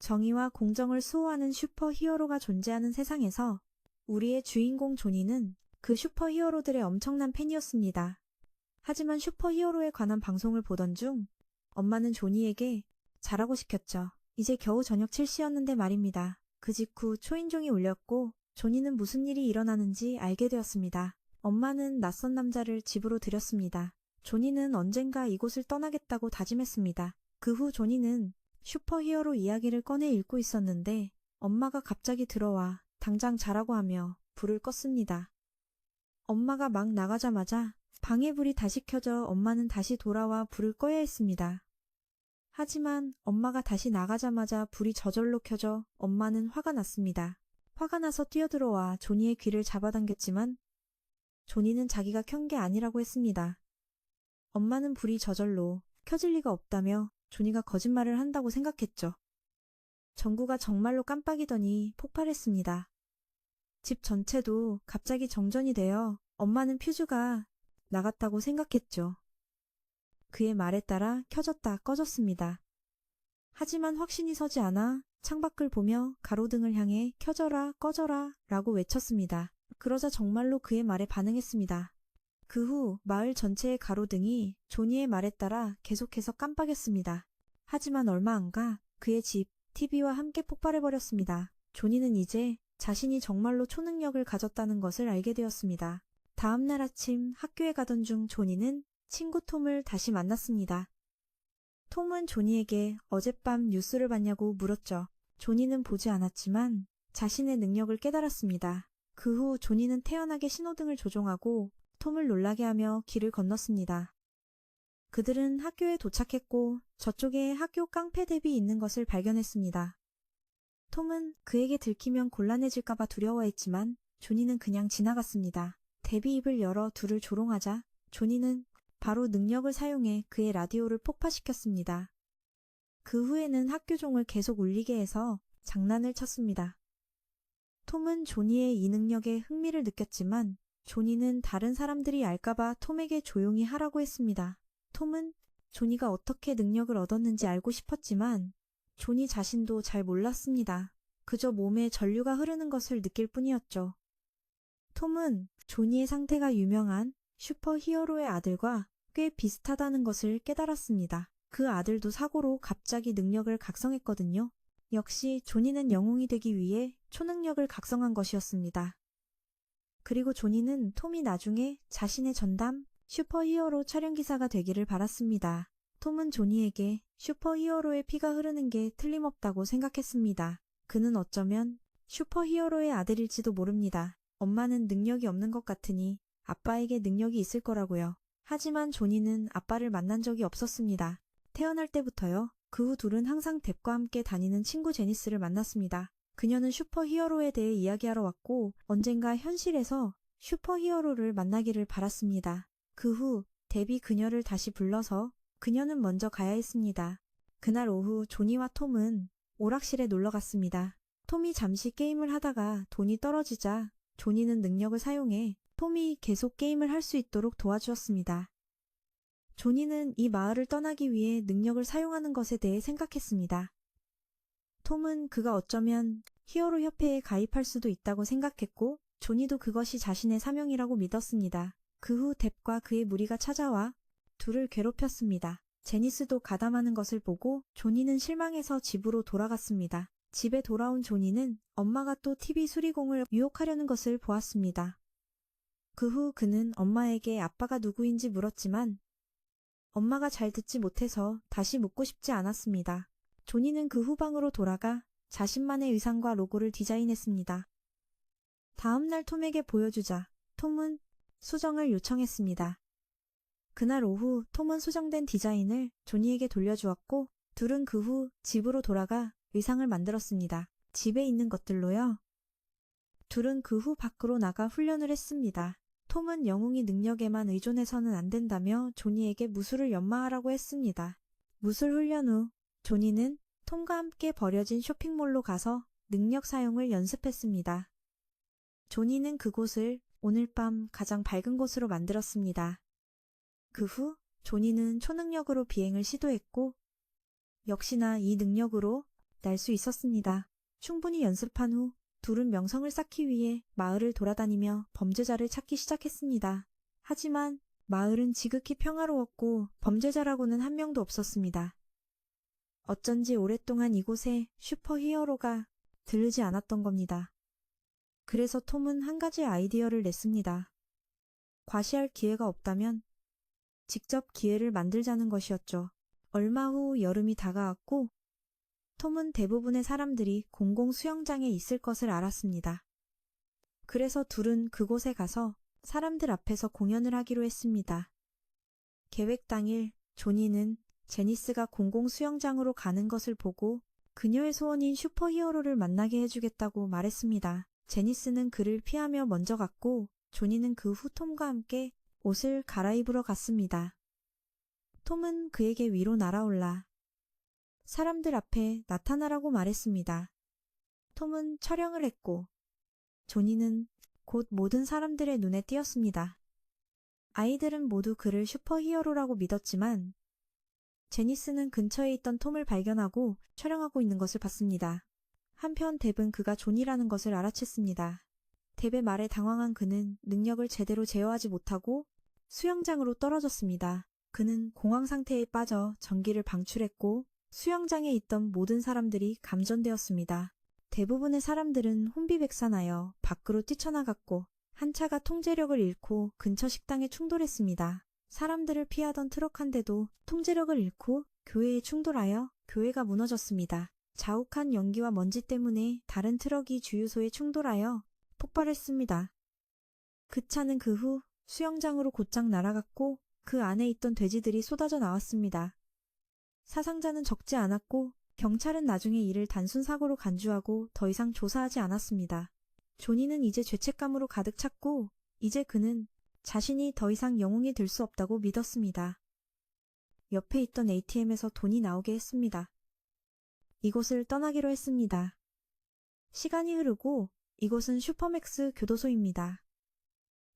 정의와 공정을 수호하는 슈퍼히어로가 존재하는 세상에서 우리의 주인공 조니는 그 슈퍼히어로들의 엄청난 팬이었습니다. 하지만 슈퍼히어로에 관한 방송을 보던 중 엄마는 조니에게 자라고 시켰죠. 이제 겨우 저녁 7시였는데 말입니다. 그 직후 초인종이 울렸고 조니는 무슨 일이 일어나는지 알게 되었습니다. 엄마는 낯선 남자를 집으로 들였습니다. 조니는 언젠가 이곳을 떠나겠다고 다짐했습니다. 그 후 조니는 슈퍼히어로 이야기를 꺼내 읽고 있었는데 엄마가 갑자기 들어와 당장 자라고 하며 불을 껐습니다. 엄마가 막 나가자마자 방에 불이 다시 켜져 엄마는 다시 돌아와 불을 꺼야 했습니다. 하지만 엄마가 다시 나가자마자 불이 저절로 켜져 엄마는 화가 났습니다. 화가 나서 뛰어들어와 조니의 귀를 잡아당겼지만 조니는 자기가 켠 게 아니라고 했습니다. 엄마는 불이 저절로 켜질 리가 없다며 조니가 거짓말을 한다고 생각했죠. 전구가 정말로 깜빡이더니 폭발했습니다. 집 전체도 갑자기 정전이 되어 엄마는 퓨즈가 나갔다고 생각했죠. 그의 말에 따라 켜졌다 꺼졌습니다. 하지만 확신이 서지 않아 창밖을 보며 가로등을 향해 켜져라 꺼져라 라고 외쳤습니다. 그러자 정말로 그의 말에 반응했습니다. 그 후 마을 전체의 가로등이 조니의 말에 따라 계속해서 깜빡였습니다. 하지만 얼마 안 가 그의 집, TV와 함께 폭발해버렸습니다. 조니는 이제 자신이 정말로 초능력을 가졌다는 것을 알게 되었습니다. 다음 날 아침 학교에 가던 중 조니는 친구 톰을 다시 만났습니다. 톰은 조니에게 어젯밤 뉴스를 봤냐고 물었죠. 조니는 보지 않았지만 자신의 능력을 깨달았습니다. 그 후 조니는 태연하게 신호등을 조종하고 톰을 놀라게 하며 길을 건넜습니다. 그들은 학교에 도착했고 저쪽에 학교 깡패 뎁이 있는 것을 발견했습니다. 톰은 그에게 들키면 곤란해질까봐 두려워했지만 조니는 그냥 지나갔습니다. 뎁이 입을 열어 둘을 조롱하자 조니는 바로 능력을 사용해 그의 라디오를 폭파시켰습니다. 그 후에는 학교 종을 계속 울리게 해서 장난을 쳤습니다. 톰은 조니의 이 능력에 흥미를 느꼈지만 조니는 다른 사람들이 알까봐 톰에게 조용히 하라고 했습니다. 톰은 조니가 어떻게 능력을 얻었는지 알고 싶었지만 조니 자신도 잘 몰랐습니다. 그저 몸에 전류가 흐르는 것을 느낄 뿐이었죠. 톰은 조니의 상태가 유명한 슈퍼히어로의 아들과 꽤 비슷하다는 것을 깨달았습니다. 그 아들도 사고로 갑자기 능력을 각성했거든요. 역시 조니는 영웅이 되기 위해 초능력을 각성한 것이었습니다. 그리고 조니는 톰이 나중에 자신의 전담 슈퍼히어로 촬영기사가 되기를 바랐습니다. 톰은 조니에게 슈퍼히어로의 피가 흐르는 게 틀림없다고 생각했습니다. 그는 어쩌면 슈퍼히어로의 아들일지도 모릅니다. 엄마는 능력이 없는 것 같으니 아빠에게 능력이 있을 거라고요. 하지만 조니는 아빠를 만난 적이 없었습니다. 태어날 때부터요. 그 후 둘은 항상 뎁과 함께 다니는 친구 제니스를 만났습니다. 그녀는 슈퍼히어로에 대해 이야기하러 왔고 언젠가 현실에서 슈퍼히어로를 만나기를 바랐습니다. 그 후 뎁이 그녀를 다시 불러서 그녀는 먼저 가야 했습니다. 그날 오후 조니와 톰은 오락실에 놀러 갔습니다. 톰이 잠시 게임을 하다가 돈이 떨어지자 조니는 능력을 사용해 톰이 계속 게임을 할 수 있도록 도와주었습니다. 조니는 이 마을을 떠나기 위해 능력을 사용하는 것에 대해 생각했습니다. 톰은 그가 어쩌면 히어로 협회에 가입할 수도 있다고 생각했고 조니도 그것이 자신의 사명이라고 믿었습니다. 그 후 뎁과 그의 무리가 찾아와 둘을 괴롭혔습니다. 제니스도 가담하는 것을 보고 조니는 실망해서 집으로 돌아갔습니다. 집에 돌아온 조니는 엄마가 또 TV 수리공을 유혹하려는 것을 보았습니다. 그 후 그는 엄마에게 아빠가 누구인지 물었지만 엄마가 잘 듣지 못해서 다시 묻고 싶지 않았습니다. 조니는 그 후 방으로 돌아가 자신만의 의상과 로고를 디자인했습니다. 다음 날 톰에게 보여주자 톰은 수정을 요청했습니다. 그날 오후 톰은 수정된 디자인을 조니에게 돌려주었고 둘은 그 후 집으로 돌아가 의상을 만들었습니다. 집에 있는 것들로요. 둘은 그 후 밖으로 나가 훈련을 했습니다. 톰은 영웅이 능력에만 의존해서는 안 된다며 조니에게 무술을 연마하라고 했습니다. 무술 훈련 후 조니는 톰과 함께 버려진 쇼핑몰로 가서 능력 사용을 연습했습니다. 조니는 그곳을 오늘 밤 가장 밝은 곳으로 만들었습니다. 그 후 조니는 초능력으로 비행을 시도했고 역시나 이 능력으로 날 수 있었습니다. 충분히 연습한 후 둘은 명성을 쌓기 위해 마을을 돌아다니며 범죄자를 찾기 시작했습니다. 하지만 마을은 지극히 평화로웠고 범죄자라고는 한 명도 없었습니다. 어쩐지 오랫동안 이곳에 슈퍼히어로가 들르지 않았던 겁니다. 그래서 톰은 한 가지 아이디어를 냈습니다. 과시할 기회가 없다면 직접 기회를 만들자는 것이었죠. 얼마 후 여름이 다가왔고 톰은 대부분의 사람들이 공공 수영장에 있을 것을 알았습니다. 그래서 둘은 그곳에 가서 사람들 앞에서 공연을 하기로 했습니다. 계획 당일 조니는 제니스가 공공 수영장으로 가는 것을 보고 그녀의 소원인 슈퍼히어로를 만나게 해주겠다고 말했습니다. 제니스는 그를 피하며 먼저 갔고 조니는 그 후 톰과 함께 옷을 갈아입으러 갔습니다. 톰은 그에게 위로 날아올라 사람들 앞에 나타나라고 말했습니다. 톰은 촬영을 했고 조니는 곧 모든 사람들의 눈에 띄었습니다. 아이들은 모두 그를 슈퍼히어로라고 믿었지만 제니스는 근처에 있던 톰을 발견하고 촬영하고 있는 것을 봤습니다. 한편 뎁은 그가 존이라는 것을 알아챘습니다. 뎁의 말에 당황한 그는 능력을 제대로 제어하지 못하고 수영장으로 떨어졌습니다. 그는 공황 상태에 빠져 전기를 방출했고 수영장에 있던 모든 사람들이 감전되었습니다. 대부분의 사람들은 혼비백산하여 밖으로 뛰쳐나갔고 한 차가 통제력을 잃고 근처 식당에 충돌했습니다. 사람들을 피하던 트럭 한 대도 통제력을 잃고 교회에 충돌하여 교회가 무너졌습니다. 자욱한 연기와 먼지 때문에 다른 트럭이 주유소에 충돌하여 폭발했습니다. 그 차는 그 후 수영장으로 곧장 날아갔고 그 안에 있던 돼지들이 쏟아져 나왔습니다. 사상자는 적지 않았고 경찰은 나중에 이를 단순 사고로 간주하고 더 이상 조사하지 않았습니다. 조니는 이제 죄책감으로 가득 찼고 이제 그는 자신이 더 이상 영웅이 될 수 없다고 믿었습니다. 옆에 있던 ATM에서 돈이 나오게 했습니다. 이곳을 떠나기로 했습니다. 시간이 흐르고 이곳은 슈퍼맥스 교도소입니다.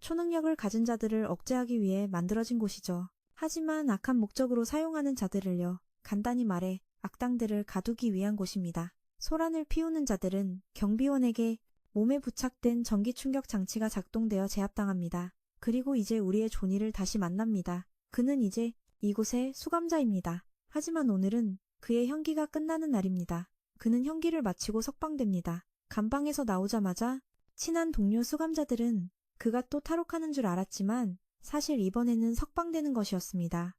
초능력을 가진 자들을 억제하기 위해 만들어진 곳이죠. 하지만 악한 목적으로 사용하는 자들을요, 간단히 말해 악당들을 가두기 위한 곳입니다. 소란을 피우는 자들은 경비원에게 몸에 부착된 전기 충격 장치가 작동되어 제압당합니다. 그리고 이제 우리의 조니를 다시 만납니다. 그는 이제 이곳의 수감자입니다. 하지만 오늘은 그의 형기가 끝나는 날입니다. 그는 형기를 마치고 석방됩니다. 감방에서 나오자마자 친한 동료 수감자들은 그가 또 탈옥하는 줄 알았지만 사실 이번에는 석방되는 것이었습니다.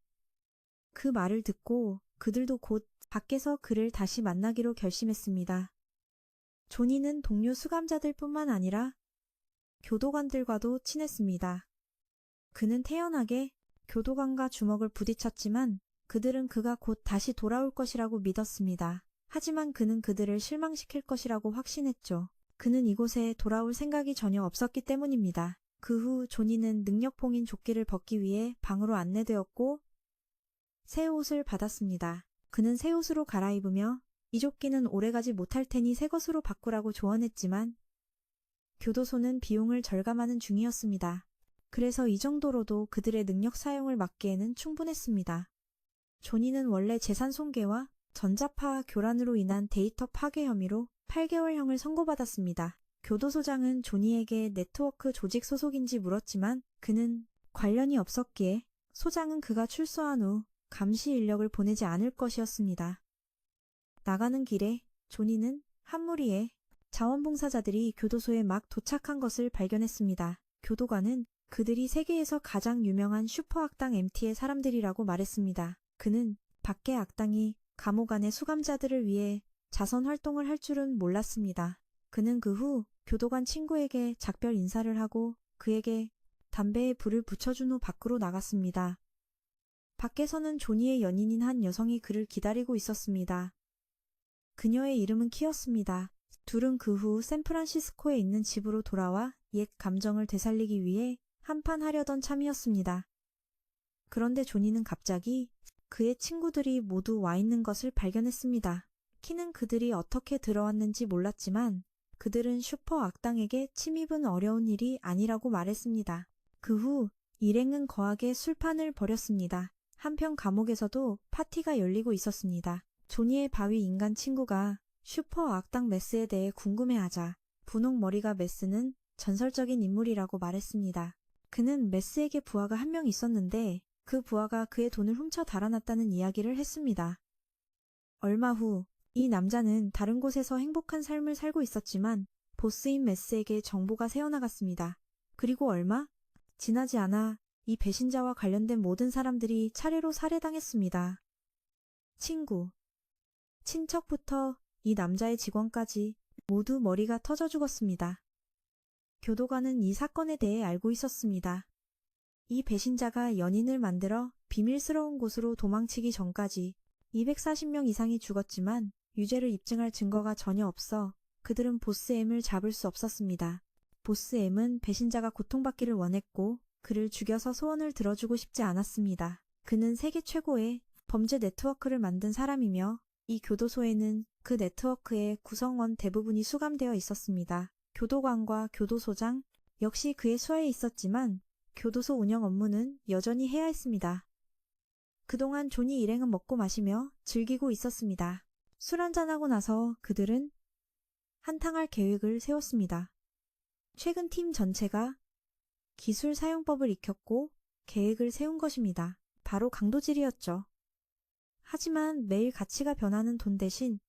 그 말을 듣고 그들도 곧 밖에서 그를 다시 만나기로 결심했습니다. 조니는 동료 수감자들뿐만 아니라 교도관들과도 친했습니다. 그는 태연하게 교도관과 주먹을 부딪혔지만 그들은 그가 곧 다시 돌아올 것이라고 믿었습니다. 하지만 그는 그들을 실망시킬 것이라고 확신했죠. 그는 이곳에 돌아올 생각이 전혀 없었기 때문입니다. 그 후 조니는 능력봉인 조끼를 벗기 위해 방으로 안내되었고 새 옷을 받았습니다. 그는 새 옷으로 갈아입으며 이 조끼는 오래가지 못할 테니 새 것으로 바꾸라고 조언했지만 교도소는 비용을 절감하는 중이었습니다. 그래서 이 정도로도 그들의 능력 사용을 막기에는 충분했습니다. 조니는 원래 재산 손괴와 전자파 교란으로 인한 데이터 파괴 혐의로 8개월형을 선고받았습니다. 교도소장은 조니에게 네트워크 조직 소속인지 물었지만 그는 관련이 없었기에 소장은 그가 출소한 후 감시 인력을 보내지 않을 것이었습니다. 나가는 길에 조니는 한 무리의 자원봉사자들이 교도소에 막 도착한 것을 발견했습니다. 교도관은 그들이 세계에서 가장 유명한 슈퍼악당 MT의 사람들이라고 말했습니다. 그는 밖의 악당이 감옥 안의 수감자들을 위해 자선 활동을 할 줄은 몰랐습니다. 그는 그 후 교도관 친구에게 작별 인사를 하고 그에게 담배에 불을 붙여준 후 밖으로 나갔습니다. 밖에서는 조니의 연인인 한 여성이 그를 기다리고 있었습니다. 그녀의 이름은 키였습니다. 둘은 그 후 샌프란시스코에 있는 집으로 돌아와 옛 감정을 되살리기 위해 한판 하려던 참이었습니다. 그런데 조니는 갑자기 그의 친구들이 모두 와 있는 것을 발견했습니다. 키는 그들이 어떻게 들어왔는지 몰랐지만 그들은 슈퍼 악당에게 침입은 어려운 일이 아니라고 말했습니다. 그 후 일행은 거하게 술판을 벌였습니다. 한편 감옥에서도 파티가 열리고 있었습니다. 조니의 바위 인간 친구가 슈퍼 악당 메스에 대해 궁금해하자 분홍 머리가 메스는 전설적인 인물이라고 말했습니다. 그는 메스에게 부하가 한 명 있었는데 그 부하가 그의 돈을 훔쳐 달아났다는 이야기를 했습니다. 얼마 후 이 남자는 다른 곳에서 행복한 삶을 살고 있었지만 보스인 메스에게 정보가 새어나갔습니다. 그리고 얼마 지나지 않아 이 배신자와 관련된 모든 사람들이 차례로 살해당했습니다. 친구, 친척부터 이 남자의 직원까지 모두 머리가 터져 죽었습니다. 교도관은 이 사건에 대해 알고 있었습니다. 이 배신자가 연인을 만들어 비밀스러운 곳으로 도망치기 전까지 240명 이상이 죽었지만 유죄를 입증할 증거가 전혀 없어 그들은 보스 M을 잡을 수 없었습니다. 보스 M은 배신자가 고통받기를 원했고 그를 죽여서 소원을 들어주고 싶지 않았습니다. 그는 세계 최고의 범죄 네트워크를 만든 사람이며 이 교도소에는 그 네트워크의 구성원 대부분이 수감되어 있었습니다. 교도관과 교도소장 역시 그의 수하에 있었지만 교도소 운영 업무는 여전히 해야 했습니다. 그동안 조니 일행은 먹고 마시며 즐기고 있었습니다. 술 한잔하고 나서 그들은 한탕할 계획을 세웠습니다. 최근 팀 전체가 기술 사용법을 익혔고 계획을 세운 것입니다. 바로 강도질이었죠. 하지만 매일 가치가 변하는 돈 대신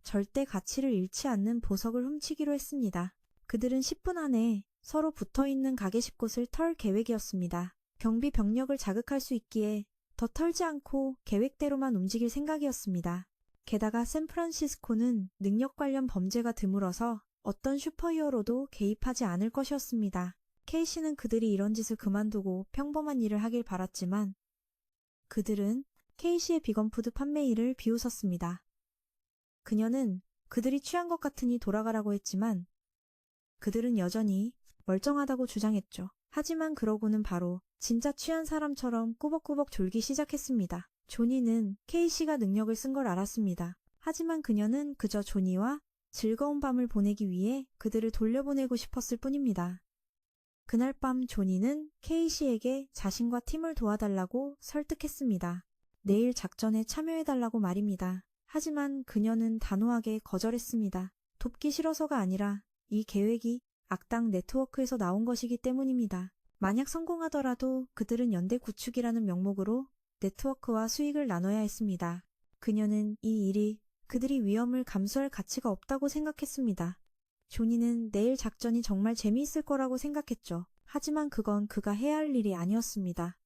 절대 가치를 잃지 않는 보석을 훔치기로 했습니다. 그들은 10분 안에 서로 붙어있는 가게 10곳을 털 계획이었습니다. 경비 병력을 자극할 수 있기에 더 털지 않고 계획대로만 움직일 생각이었습니다. 게다가 샌프란시스코는 능력 관련 범죄가 드물어서 어떤 슈퍼히어로도 개입하지 않을 것이었습니다. 케이시는 그들이 이런 짓을 그만두고 평범한 일을 하길 바랐지만 그들은 케이시의 비건푸드 판매 일을 비웃었습니다. 그녀는 그들이 취한 것 같으니 돌아가라고 했지만 그들은 여전히 멀쩡하다고 주장했죠. 하지만 그러고는 바로 진짜 취한 사람처럼 꾸벅꾸벅 졸기 시작했습니다. 조니는 케이시가 능력을 쓴 걸 알았습니다. 하지만 그녀는 그저 조니와 즐거운 밤을 보내기 위해 그들을 돌려보내고 싶었을 뿐입니다. 그날 밤 조니는 케이시에게 자신과 팀을 도와달라고 설득했습니다. 내일 작전에 참여해달라고 말입니다. 하지만 그녀는 단호하게 거절했습니다. 돕기 싫어서가 아니라 이 계획이 악당 네트워크에서 나온 것이기 때문입니다. 만약 성공하더라도 그들은 연대 구축이라는 명목으로 네트워크와 수익을 나눠야 했습니다. 그녀는 이 일이 그들이 위험을 감수할 가치가 없다고 생각했습니다. 조니는 내일 작전이 정말 재미있을 거라고 생각했죠. 하지만 그건 그가 해야 할 일이 아니었습니다.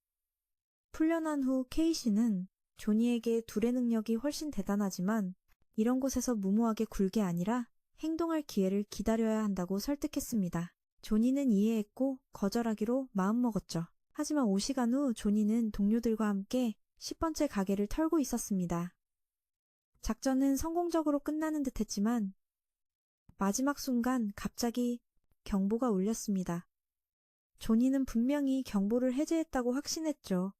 풀려난 후 케이시는 조니에게 둘의 능력이 훨씬 대단하지만 이런 곳에서 무모하게 굴게 아니라 행동할 기회를 기다려야 한다고 설득했습니다. 조니는 이해했고 거절하기로 마음먹었죠. 하지만 5시간 후 조니는 동료들과 함께 10번째 가게를 털고 있었습니다. 작전은 성공적으로 끝나는 듯 했지만 마지막 순간 갑자기 경보가 울렸습니다. 조니는 분명히 경보를 해제했다고 확신했죠.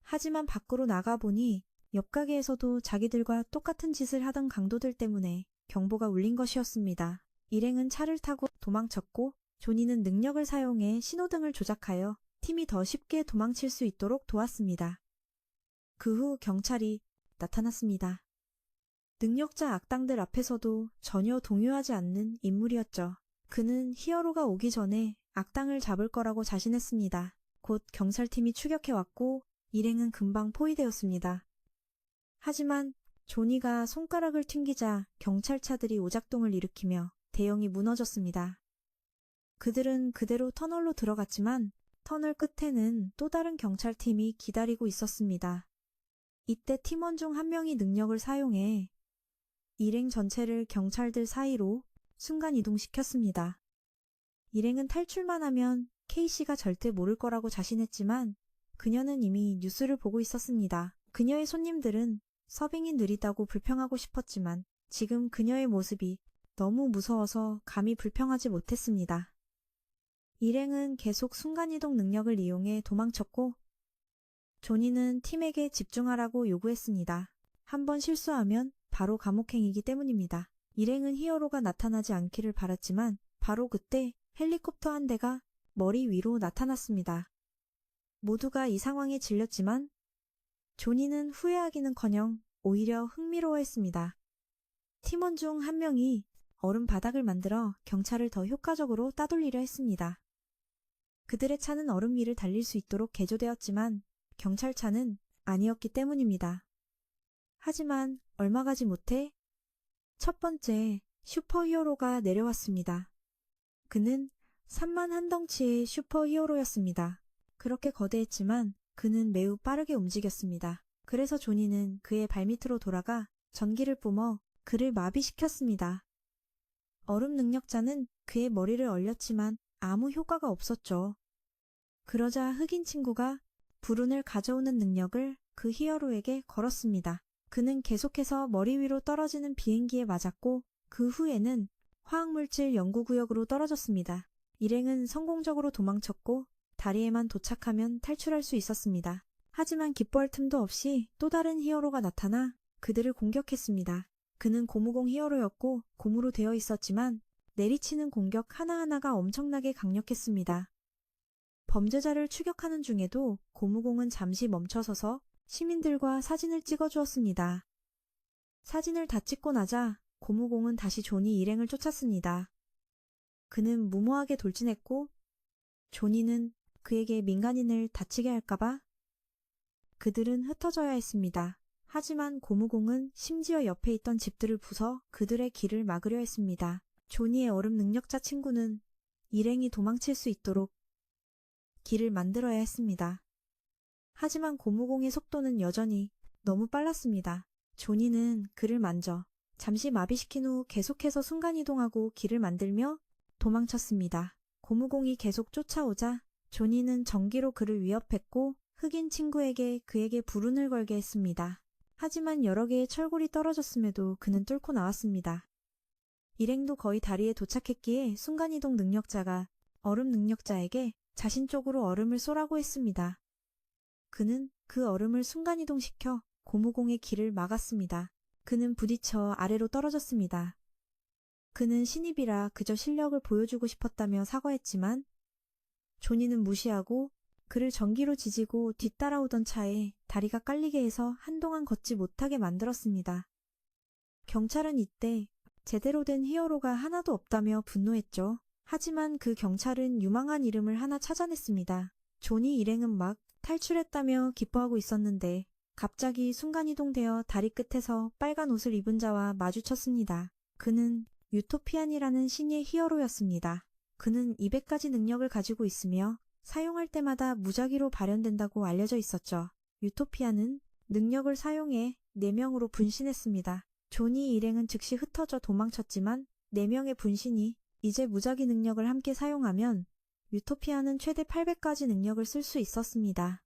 하지만 밖으로 나가보니 옆 가게에서도 자기들과 똑같은 짓을 하던 강도들 때문에 경보가 울린 것이었습니다. 일행은 차를 타고 도망쳤고 조니는 능력을 사용해 신호등을 조작하여 팀이 더 쉽게 도망칠 수 있도록 도왔습니다. 그 후 경찰이 나타났습니다. 능력자 악당들 앞에서도 전혀 동요하지 않는 인물이었죠. 그는 히어로가 오기 전에 악당을 잡을 거라고 자신했습니다. 곧 경찰팀이 추격해왔고 일행은 금방 포위되었습니다. 하지만 조니가 손가락을 튕기자 경찰차들이 오작동을 일으키며 대형이 무너졌습니다. 그들은 그대로 터널로 들어갔지만 터널 끝에는 또 다른 경찰팀이 기다리고 있었습니다. 이때 팀원 중 한 명이 능력을 사용해 일행 전체를 경찰들 사이로 순간 이동시켰습니다. 일행은 탈출만 하면 케이시가 절대 모를 거라고 자신했지만 그녀는 이미 뉴스를 보고 있었습니다. 그녀의 손님들은 서빙이 느리다고 불평하고 싶었지만 지금 그녀의 모습이 너무 무서워서 감히 불평하지 못했습니다. 일행은 계속 순간이동 능력을 이용해 도망쳤고 조니는 팀에게 집중하라고 요구했습니다. 한번 실수하면 바로 감옥행이기 때문입니다. 일행은 히어로가 나타나지 않기를 바랐지만 바로 그때 헬리콥터 한 대가 머리 위로 나타났습니다. 모두가 이 상황에 질렸지만 조니는 후회하기는커녕 오히려 흥미로워했습니다. 팀원 중 한 명이 얼음 바닥을 만들어 경찰을 더 효과적으로 따돌리려 했습니다. 그들의 차는 얼음 위를 달릴 수 있도록 개조되었지만 경찰차는 아니었기 때문입니다. 하지만 얼마 가지 못해 첫 번째 슈퍼히어로가 내려왔습니다. 그는 3만 한 덩치의 슈퍼히어로였습니다. 그렇게 거대했지만 그는 매우 빠르게 움직였습니다. 그래서 조니는 그의 발밑으로 돌아가 전기를 뿜어 그를 마비시켰습니다. 얼음 능력자는 그의 머리를 얼렸지만 아무 효과가 없었죠. 그러자 흑인 친구가 불운을 가져오는 능력을 그 히어로에게 걸었습니다. 그는 계속해서 머리 위로 떨어지는 비행기에 맞았고 그 후에는 화학물질 연구구역으로 떨어졌습니다. 일행은 성공적으로 도망쳤고 다리에만 도착하면 탈출할 수 있었습니다. 하지만 기뻐할 틈도 없이 또 다른 히어로가 나타나 그들을 공격했습니다. 그는 고무공 히어로였고 고무로 되어 있었지만 내리치는 공격 하나하나가 엄청나게 강력했습니다. 범죄자를 추격하는 중에도 고무공은 잠시 멈춰서서 시민들과 사진을 찍어주었습니다. 사진을 다 찍고 나자 고무공은 다시 조니 일행을 쫓았습니다. 그는 무모하게 돌진했고 조니는 그에게 민간인을 다치게 할까봐 그들은 흩어져야 했습니다. 하지만 고무공은 심지어 옆에 있던 집들을 부숴 그들의 길을 막으려 했습니다. 조니의 얼음 능력자 친구는 일행이 도망칠 수 있도록 길을 만들어야 했습니다. 하지만 고무공의 속도는 여전히 너무 빨랐습니다. 조니는 그를 만져 잠시 마비시킨 후 계속해서 순간이동하고 길을 만들며 도망쳤습니다. 고무공이 계속 쫓아오자 조니는 전기로 그를 위협했고 흑인 친구에게 그에게 불운을 걸게 했습니다. 하지만 여러 개의 철골이 떨어졌음에도 그는 뚫고 나왔습니다. 일행도 거의 다리에 도착했기에 순간이동 능력자가 얼음 능력자에게 자신 쪽으로 얼음을 쏘라고 했습니다. 그는 그 얼음을 순간이동시켜 고무공의 길을 막았습니다. 그는 부딪혀 아래로 떨어졌습니다. 그는 신입이라 그저 실력을 보여주고 싶었다며 사과했지만 조니는 무시하고 그를 전기로 지지고 뒤따라오던 차에 다리가 깔리게 해서 한동안 걷지 못하게 만들었습니다. 경찰은 이때 제대로 된 히어로가 하나도 없다며 분노했죠. 하지만 그 경찰은 유망한 이름을 하나 찾아냈습니다. 조니 일행은 막 탈출했다며 기뻐하고 있었는데 갑자기 순간이동되어 다리 끝에서 빨간 옷을 입은 자와 마주쳤습니다. 그는 유토피안이라는 신의 히어로였습니다. 그는 200가지 능력을 가지고 있으며 사용할 때마다 무작위로 발현된다고 알려져 있었죠. 유토피아는 능력을 사용해 4명으로 분신했습니다. 조니 일행은 즉시 흩어져 도망쳤지만 4명의 분신이 이제 무작위 능력을 함께 사용하면 유토피아는 최대 800가지 능력을 쓸 수 있었습니다.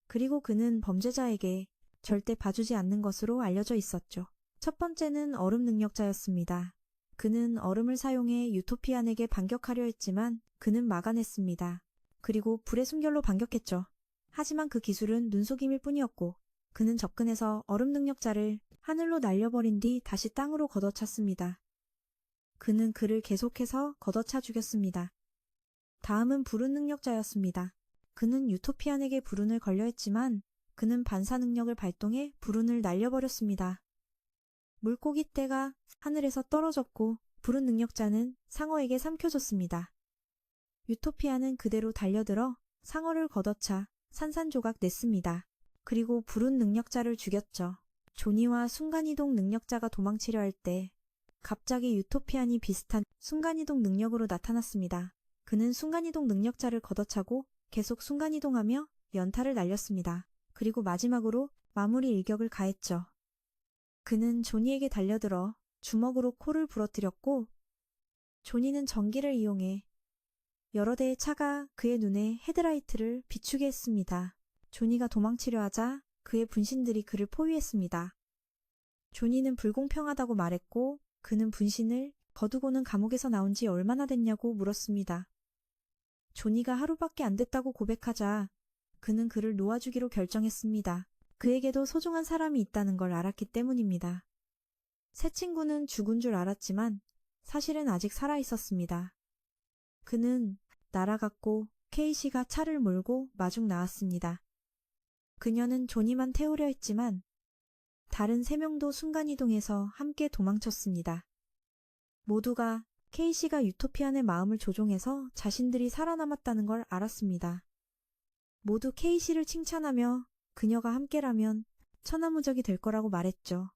그리고 그는 범죄자에게 절대 봐주지 않는 것으로 알려져 있었죠. 첫 번째는 얼음 능력자였습니다. 그는 얼음을 사용해 유토피안에게 반격하려 했지만 그는 막아냈습니다. 그리고 불의 숨결로 반격했죠. 하지만 그 기술은 눈속임일 뿐이었고 그는 접근해서 얼음 능력자를 하늘로 날려버린 뒤 다시 땅으로 걷어찼습니다. 그는 그를 계속해서 걷어차 죽였습니다. 다음은 불운 능력자였습니다. 그는 유토피안에게 불운을 걸려 했지만 그는 반사 능력을 발동해 불운을 날려버렸습니다. 물고기 떼가 하늘에서 떨어졌고 불운 능력자는 상어에게 삼켜졌습니다. 유토피아는 그대로 달려들어 상어를 걷어차 산산조각 냈습니다. 그리고 불운 능력자를 죽였죠. 조니와 순간이동 능력자가 도망치려 할 때 갑자기 유토피안이 비슷한 순간이동 능력으로 나타났습니다. 그는 순간이동 능력자를 걷어차고 계속 순간이동하며 연타를 날렸습니다. 그리고 마지막으로 마무리 일격을 가했죠. 그는 조니에게 달려들어 주먹으로 코를 부러뜨렸고 조니는 전기를 이용해 여러 대의 차가 그의 눈에 헤드라이트를 비추게 했습니다. 조니가 도망치려 하자 그의 분신들이 그를 포위했습니다. 조니는 불공평하다고 말했고 그는 분신을 거두고는 감옥에서 나온 지 얼마나 됐냐고 물었습니다. 조니가 하루밖에 안 됐다고 고백하자 그는 그를 놓아주기로 결정했습니다. 그에게도 소중한 사람이 있다는 걸 알았기 때문입니다. 새 친구는 죽은 줄 알았지만 사실은 아직 살아있었습니다. 그는 날아갔고 케이시가 차를 몰고 마중 나왔습니다. 그녀는 조니만 태우려 했지만 다른 3명도 순간이동해서 함께 도망쳤습니다. 모두가 K씨가 유토피안의 마음을 조종해서 자신들이 살아남았다는 걸 알았습니다. 모두 K씨를 칭찬하며 그녀가 함께라면 천하무적이 될 거라고 말했죠.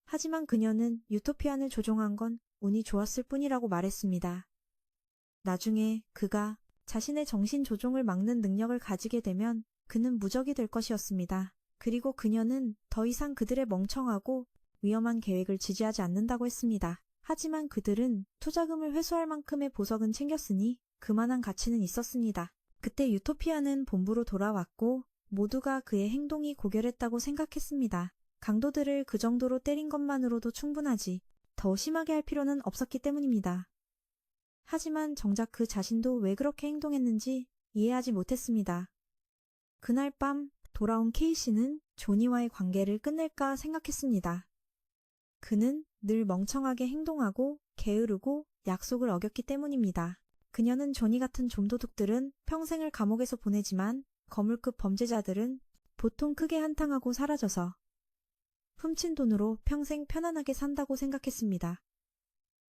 하지만 그녀는 유토피안을 조종한 건 운이 좋았을 뿐이라고 말했습니다. 나중에 그가 자신의 정신 조종을 막는 능력을 가지게 되면 그는 무적이 될 것이었습니다. 그리고 그녀는 더 이상 그들의 멍청하고 위험한 계획을 지지하지 않는다고 했습니다. 하지만 그들은 투자금을 회수할 만큼의 보석은 챙겼으니 그만한 가치는 있었습니다. 그때 유토피아는 본부로 돌아왔고 모두가 그의 행동이 고결했다고 생각했습니다. 강도들을 그 정도로 때린 것만으로도 충분하지 더 심하게 할 필요는 없었기 때문입니다. 하지만 정작 그 자신도 왜 그렇게 행동했는지 이해하지 못했습니다. 그날 밤 돌아온 K씨는 조니와의 관계를 끝낼까 생각했습니다. 그는 늘 멍청하게 행동하고 게으르고 약속을 어겼기 때문입니다. 그녀는 조니 같은 좀도둑들은 평생을 감옥에서 보내지만 거물급 범죄자들은 보통 크게 한탕하고 사라져서 훔친 돈으로 평생 편안하게 산다고 생각했습니다.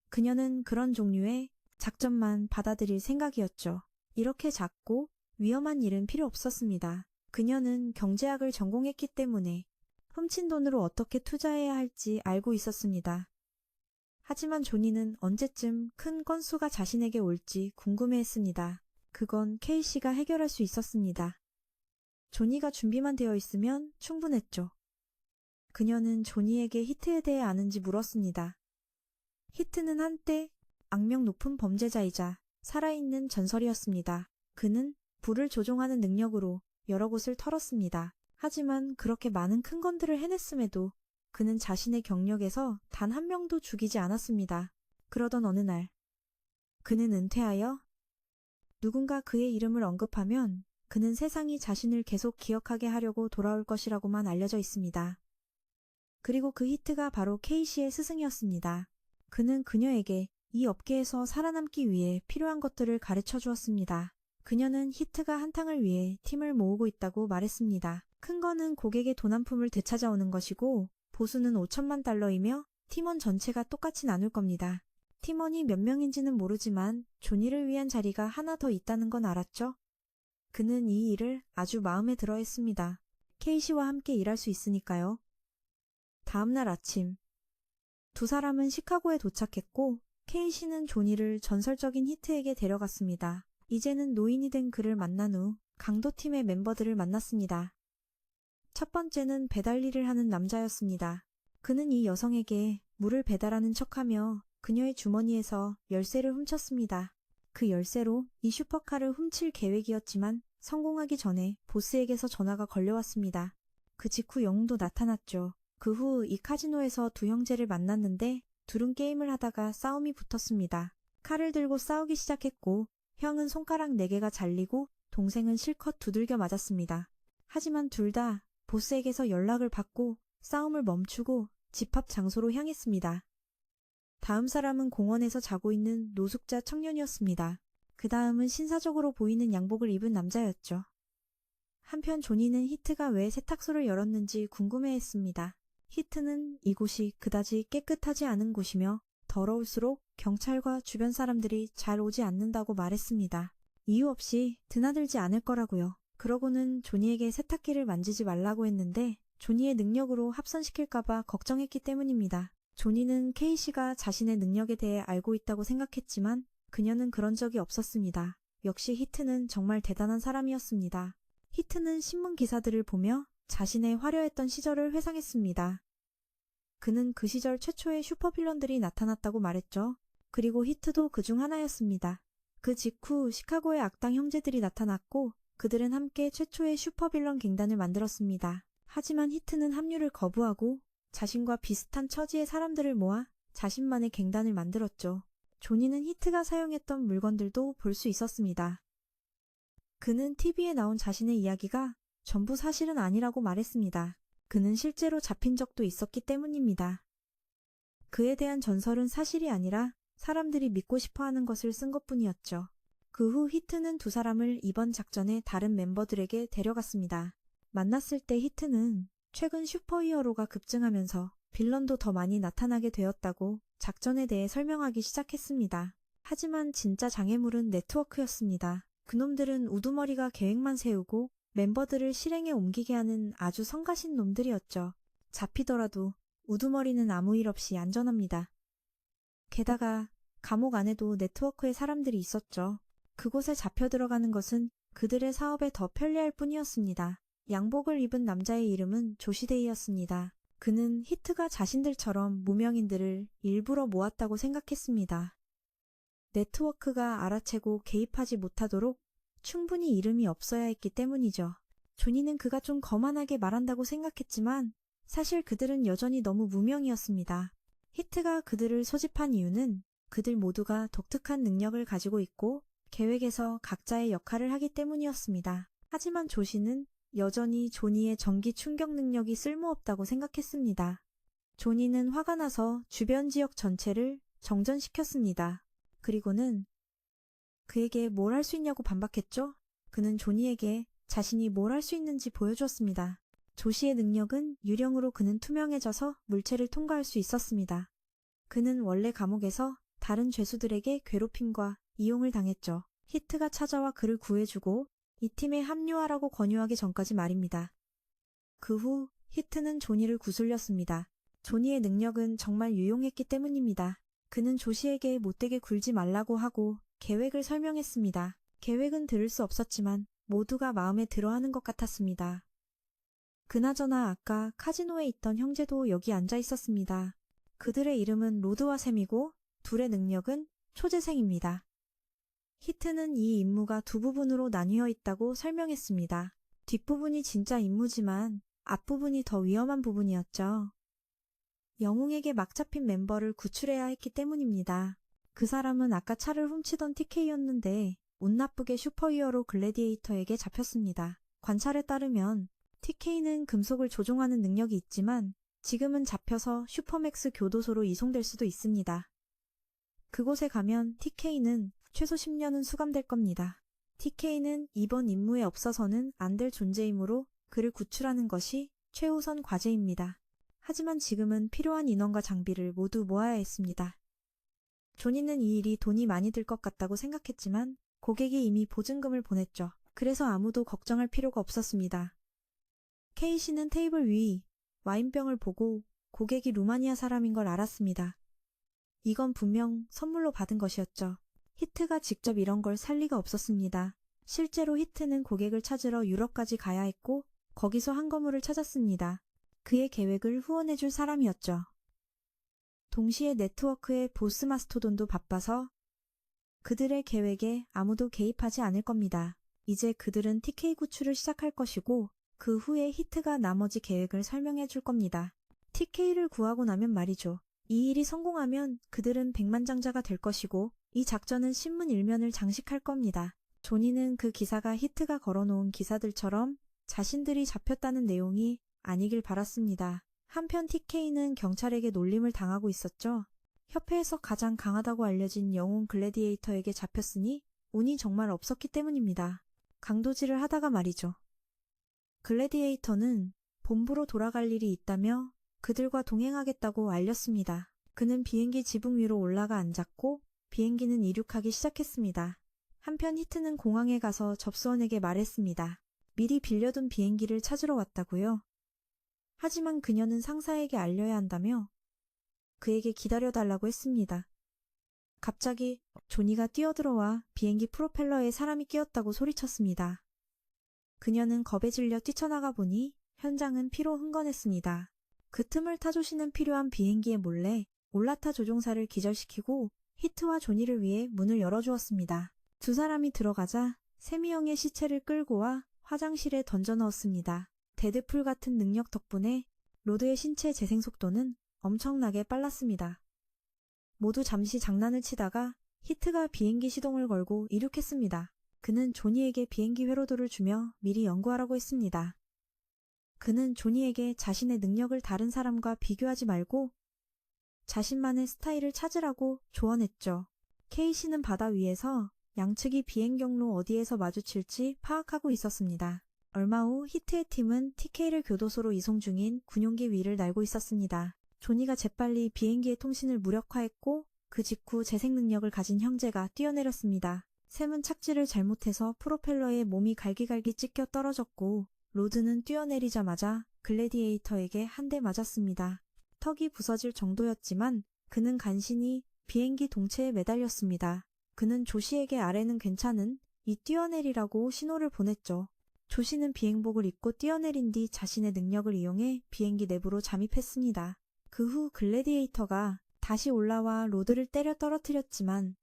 그녀는 그런 종류의 작전만 받아들일 생각이었죠. 이렇게 작고 위험한 일은 필요 없었습니다. 그녀는 경제학을 전공했기 때문에 훔친 돈으로 어떻게 투자해야 할지 알고 있었습니다. 하지만 조니는 언제쯤 큰 건수가 자신에게 올지 궁금해했습니다. 그건 K씨가 해결할 수 있었습니다. 조니가 준비만 되어 있으면 충분했죠. 그녀는 조니에게 히트에 대해 아는지 물었습니다. 히트는 한때 악명 높은 범죄자이자 살아있는 전설이었습니다. 그는 불을 조종하는 능력으로 여러 곳을 털었습니다. 하지만 그렇게 많은 큰 건들을 해냈음에도 그는 자신의 경력에서 단 한 명도 죽이지 않았습니다. 그러던 어느 날 그는 은퇴하여 누군가 그의 이름을 언급하면 그는 세상이 자신을 계속 기억하게 하려고 돌아올 것이라고만 알려져 있습니다. 그리고 그 히트가 바로 K씨의 스승이었습니다. 그는 그녀에게 이 업계에서 살아남기 위해 필요한 것들을 가르쳐 주었습니다. 그녀는 히트가 한탕을 위해 팀을 모으고 있다고 말했습니다. 큰 거는 고객의 돈 한 푼을 되찾아오는 것이고 보수는 5천만 달러이며 팀원 전체가 똑같이 나눌 겁니다. 팀원이 몇 명인지는 모르지만 조니를 위한 자리가 하나 더 있다는 건 알았죠? 그는 이 일을 아주 마음에 들어 했습니다. K씨와 함께 일할 수 있으니까요. 다음날 아침 두 사람은 시카고에 도착했고 K씨는 조니를 전설적인 히트에게 데려갔습니다. 이제는 노인이 된 그를 만난 후 강도팀의 멤버들을 만났습니다. 첫 번째는 배달 일을 하는 남자였습니다. 그는 이 여성에게 물을 배달하는 척하며 그녀의 주머니에서 열쇠를 훔쳤습니다. 그 열쇠로 이 슈퍼카를 훔칠 계획이었지만 성공하기 전에 보스에게서 전화가 걸려왔습니다. 그 직후 영웅도 나타났죠. 그 후 이 카지노에서 두 형제를 만났는데 둘은 게임을 하다가 싸움이 붙었습니다. 칼을 들고 싸우기 시작했고 형은 손가락 4개가 잘리고 동생은 실컷 두들겨 맞았습니다. 하지만 둘 다 보스에게서 연락을 받고 싸움을 멈추고 집합 장소로 향했습니다. 다음 사람은 공원에서 자고 있는 노숙자 청년이었습니다. 그 다음은 신사적으로 보이는 양복을 입은 남자였죠. 한편 조니는 히트가 왜 세탁소를 열었는지 궁금해했습니다. 히트는 이곳이 그다지 깨끗하지 않은 곳이며 더러울수록 경찰과 주변 사람들이 잘 오지 않는다고 말했습니다. 이유 없이 드나들지 않을 거라고요. 그러고는 조니에게 세탁기를 만지지 말라고 했는데 조니의 능력으로 합선시킬까봐 걱정했기 때문입니다. 조니는 K씨가 자신의 능력에 대해 알고 있다고 생각했지만 그녀는 그런 적이 없었습니다. 역시 히트는 정말 대단한 사람이었습니다. 히트는 신문 기사들을 보며 자신의 화려했던 시절을 회상했습니다. 그는 그 시절 최초의 슈퍼빌런들이 나타났다고 말했죠. 그리고 히트도 그중 하나였습니다. 그 직후 시카고의 악당 형제들이 나타났고 그들은 함께 최초의 슈퍼빌런 갱단을 만들었습니다. 하지만 히트는 합류를 거부하고 자신과 비슷한 처지의 사람들을 모아 자신만의 갱단을 만들었죠. 조니는 히트가 사용했던 물건들도 볼 수 있었습니다. 그는 TV에 나온 자신의 이야기가 전부 사실은 아니라고 말했습니다. 그는 실제로 잡힌 적도 있었기 때문입니다. 그에 대한 전설은 사실이 아니라 사람들이 믿고 싶어하는 것을 쓴 것뿐이었죠. 그 후 히트는 두 사람을 이번 작전의 다른 멤버들에게 데려갔습니다. 만났을 때 히트는 최근 슈퍼히어로가 급증하면서 빌런도 더 많이 나타나게 되었다고 작전에 대해 설명하기 시작했습니다. 하지만 진짜 장애물은 네트워크였습니다. 그놈들은 우두머리가 계획만 세우고 멤버들을 실행에 옮기게 하는 아주 성가신 놈들이었죠. 잡히더라도 우두머리는 아무 일 없이 안전합니다. 게다가 감옥 안에도 네트워크의 사람들이 있었죠. 그곳에 잡혀 들어가는 것은 그들의 사업에 더 편리할 뿐이었습니다. 양복을 입은 남자의 이름은 조시데이였습니다. 그는 히트가 자신들처럼 무명인들을 일부러 모았다고 생각했습니다. 네트워크가 알아채고 개입하지 못하도록 충분히 이름이 없어야 했기 때문이죠. 조니는 그가 좀 거만하게 말한다고 생각했지만 사실 그들은 여전히 너무 무명이었습니다. 히트가 그들을 소집한 이유는 그들 모두가 독특한 능력을 가지고 있고 계획에서 각자의 역할을 하기 때문이었습니다. 하지만 조시는 여전히 조니의 전기 충격 능력이 쓸모없다고 생각했습니다. 조니는 화가 나서 주변 지역 전체를 정전시켰습니다. 그리고는 그에게 뭘 할 수 있냐고 반박했죠? 그는 조니에게 자신이 뭘 할 수 있는지 보여주었습니다. 조시의 능력은 유령으로 그는 투명해져서 물체를 통과할 수 있었습니다. 그는 원래 감옥에서 다른 죄수들에게 괴롭힘과 이용을 당했죠. 히트가 찾아와 그를 구해주고 이 팀에 합류하라고 권유하기 전까지 말입니다. 그 후 히트는 조니를 구슬렸습니다. 조니의 능력은 정말 유용했기 때문입니다. 그는 조시에게 못되게 굴지 말라고 하고 계획을 설명했습니다. 계획은 들을 수 없었지만 모두가 마음에 들어하는 것 같았습니다. 그나저나 아까 카지노에 있던 형제도 여기 앉아 있었습니다. 그들의 이름은 로드와 샘이고 둘의 능력은 초재생입니다. 히트는 이 임무가 두 부분으로 나뉘어 있다고 설명했습니다. 뒷부분이 진짜 임무지만 앞부분이 더 위험한 부분이었죠. 영웅에게 막 잡힌 멤버를 구출해야 했기 때문입니다. 그 사람은 아까 차를 훔치던 TK였는데 운 나쁘게 슈퍼히어로 글래디에이터에게 잡혔습니다. 관찰에 따르면 TK는 금속을 조종하는 능력이 있지만 지금은 잡혀서 슈퍼맥스 교도소로 이송될 수도 있습니다. 그곳에 가면 TK는 최소 10년은 수감될 겁니다. TK는 이번 임무에 없어서는 안 될 존재이므로 그를 구출하는 것이 최우선 과제입니다. 하지만 지금은 필요한 인원과 장비를 모두 모아야 했습니다. 조니는 이 일이 돈이 많이 들 것 같다고 생각했지만 고객이 이미 보증금을 보냈죠. 그래서 아무도 걱정할 필요가 없었습니다. K씨는 테이블 위 와인병을 보고 고객이 루마니아 사람인 걸 알았습니다. 이건 분명 선물로 받은 것이었죠. 히트가 직접 이런 걸 살 리가 없었습니다. 실제로 히트는 고객을 찾으러 유럽까지 가야 했고 거기서 한 거물을 찾았습니다. 그의 계획을 후원해줄 사람이었죠. 동시에 네트워크의 보스 마스토돈도 바빠서 그들의 계획에 아무도 개입하지 않을 겁니다. 이제 그들은 TK 구출을 시작할 것이고 그 후에 히트가 나머지 계획을 설명해 줄 겁니다. TK를 구하고 나면 말이죠. 이 일이 성공하면 그들은 백만장자가 될 것이고 이 작전은 신문 일면을 장식할 겁니다. 조니는 그 기사가 히트가 걸어놓은 기사들처럼 자신들이 잡혔다는 내용이 아니길 바랐습니다. 한편 TK는 경찰에게 놀림을 당하고 있었죠. 협회에서 가장 강하다고 알려진 영웅 글래디에이터에게 잡혔으니 운이 정말 없었기 때문입니다. 강도질을 하다가 말이죠. 글래디에이터는 본부로 돌아갈 일이 있다며 그들과 동행하겠다고 알렸습니다. 그는 비행기 지붕 위로 올라가 앉았고 비행기는 이륙하기 시작했습니다. 한편 히트는 공항에 가서 접수원에게 말했습니다. 미리 빌려둔 비행기를 찾으러 왔다고요. 하지만 그녀는 상사에게 알려야 한다며 그에게 기다려달라고 했습니다. 갑자기 조니가 뛰어들어와 비행기 프로펠러에 사람이 끼었다고 소리쳤습니다. 그녀는 겁에 질려 뛰쳐나가 보니 현장은 피로 흥건했습니다. 그 틈을 타조시는 필요한 비행기에 몰래 올라타 조종사를 기절시키고 히트와 조니를 위해 문을 열어주었습니다. 두 사람이 들어가자 세미 형의 시체를 끌고 와 화장실에 던져 넣었습니다. 데드풀 같은 능력 덕분에 로드의 신체 재생 속도는 엄청나게 빨랐습니다. 모두 잠시 장난을 치다가 히트가 비행기 시동을 걸고 이륙했습니다. 그는 조니에게 비행기 회로도를 주며 미리 연구하라고 했습니다. 그는 조니에게 자신의 능력을 다른 사람과 비교하지 말고 자신만의 스타일을 찾으라고 조언했죠. K씨는 바다 위에서 양측이 비행 경로 어디에서 마주칠지 파악하고 있었습니다. 얼마 후 히트의 팀은 TK를 교도소로 이송 중인 군용기 위를 날고 있었습니다. 조니가 재빨리 비행기의 통신을 무력화했고 그 직후 재생 능력을 가진 형제가 뛰어내렸습니다. 샘은 착지를 잘못해서 프로펠러에 몸이 갈기갈기 찢겨 떨어졌고 로드는 뛰어내리자마자 글래디에이터에게 한 대 맞았습니다. 턱이 부서질 정도였지만 그는 간신히 비행기 동체에 매달렸습니다. 그는 조시에게 아래는 괜찮은 이 뛰어내리라고 신호를 보냈죠. 조시는 비행복을 입고 뛰어내린 뒤 자신의 능력을 이용해 비행기 내부로 잠입했습니다. 그 후 글래디에이터가 다시 올라와 로드를 때려 떨어뜨렸지만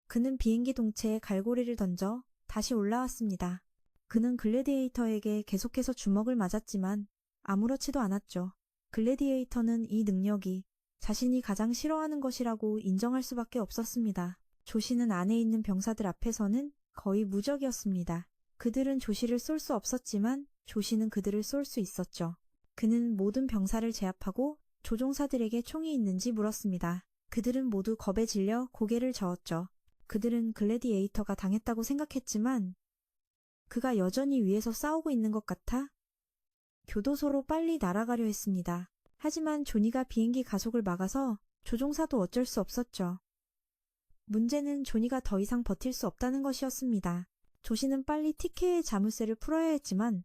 그는 비행기 동체에 갈고리를 던져 다시 올라왔습니다. 그는 글래디에이터에게 계속해서 주먹을 맞았지만 아무렇지도 않았죠. 글래디에이터는 이 능력이 자신이 가장 싫어하는 것이라고 인정할 수밖에 없었습니다. 조시는 안에 있는 병사들 앞에서는 거의 무적이었습니다. 그들은 조시를 쏠 수 없었지만 조시는 그들을 쏠 수 있었죠. 그는 모든 병사를 제압하고 조종사들에게 총이 있는지 물었습니다. 그들은 모두 겁에 질려 고개를 저었죠. 그들은 글래디에이터가 당했다고 생각했지만 그가 여전히 위에서 싸우고 있는 것 같아 교도소로 빨리 날아가려 했습니다. 하지만 조니가 비행기 가속을 막아서 조종사도 어쩔 수 없었죠. 문제는 조니가 더 이상 버틸 수 없다는 것이었습니다. 조시는 빨리 TK의 자물쇠를 풀어야 했지만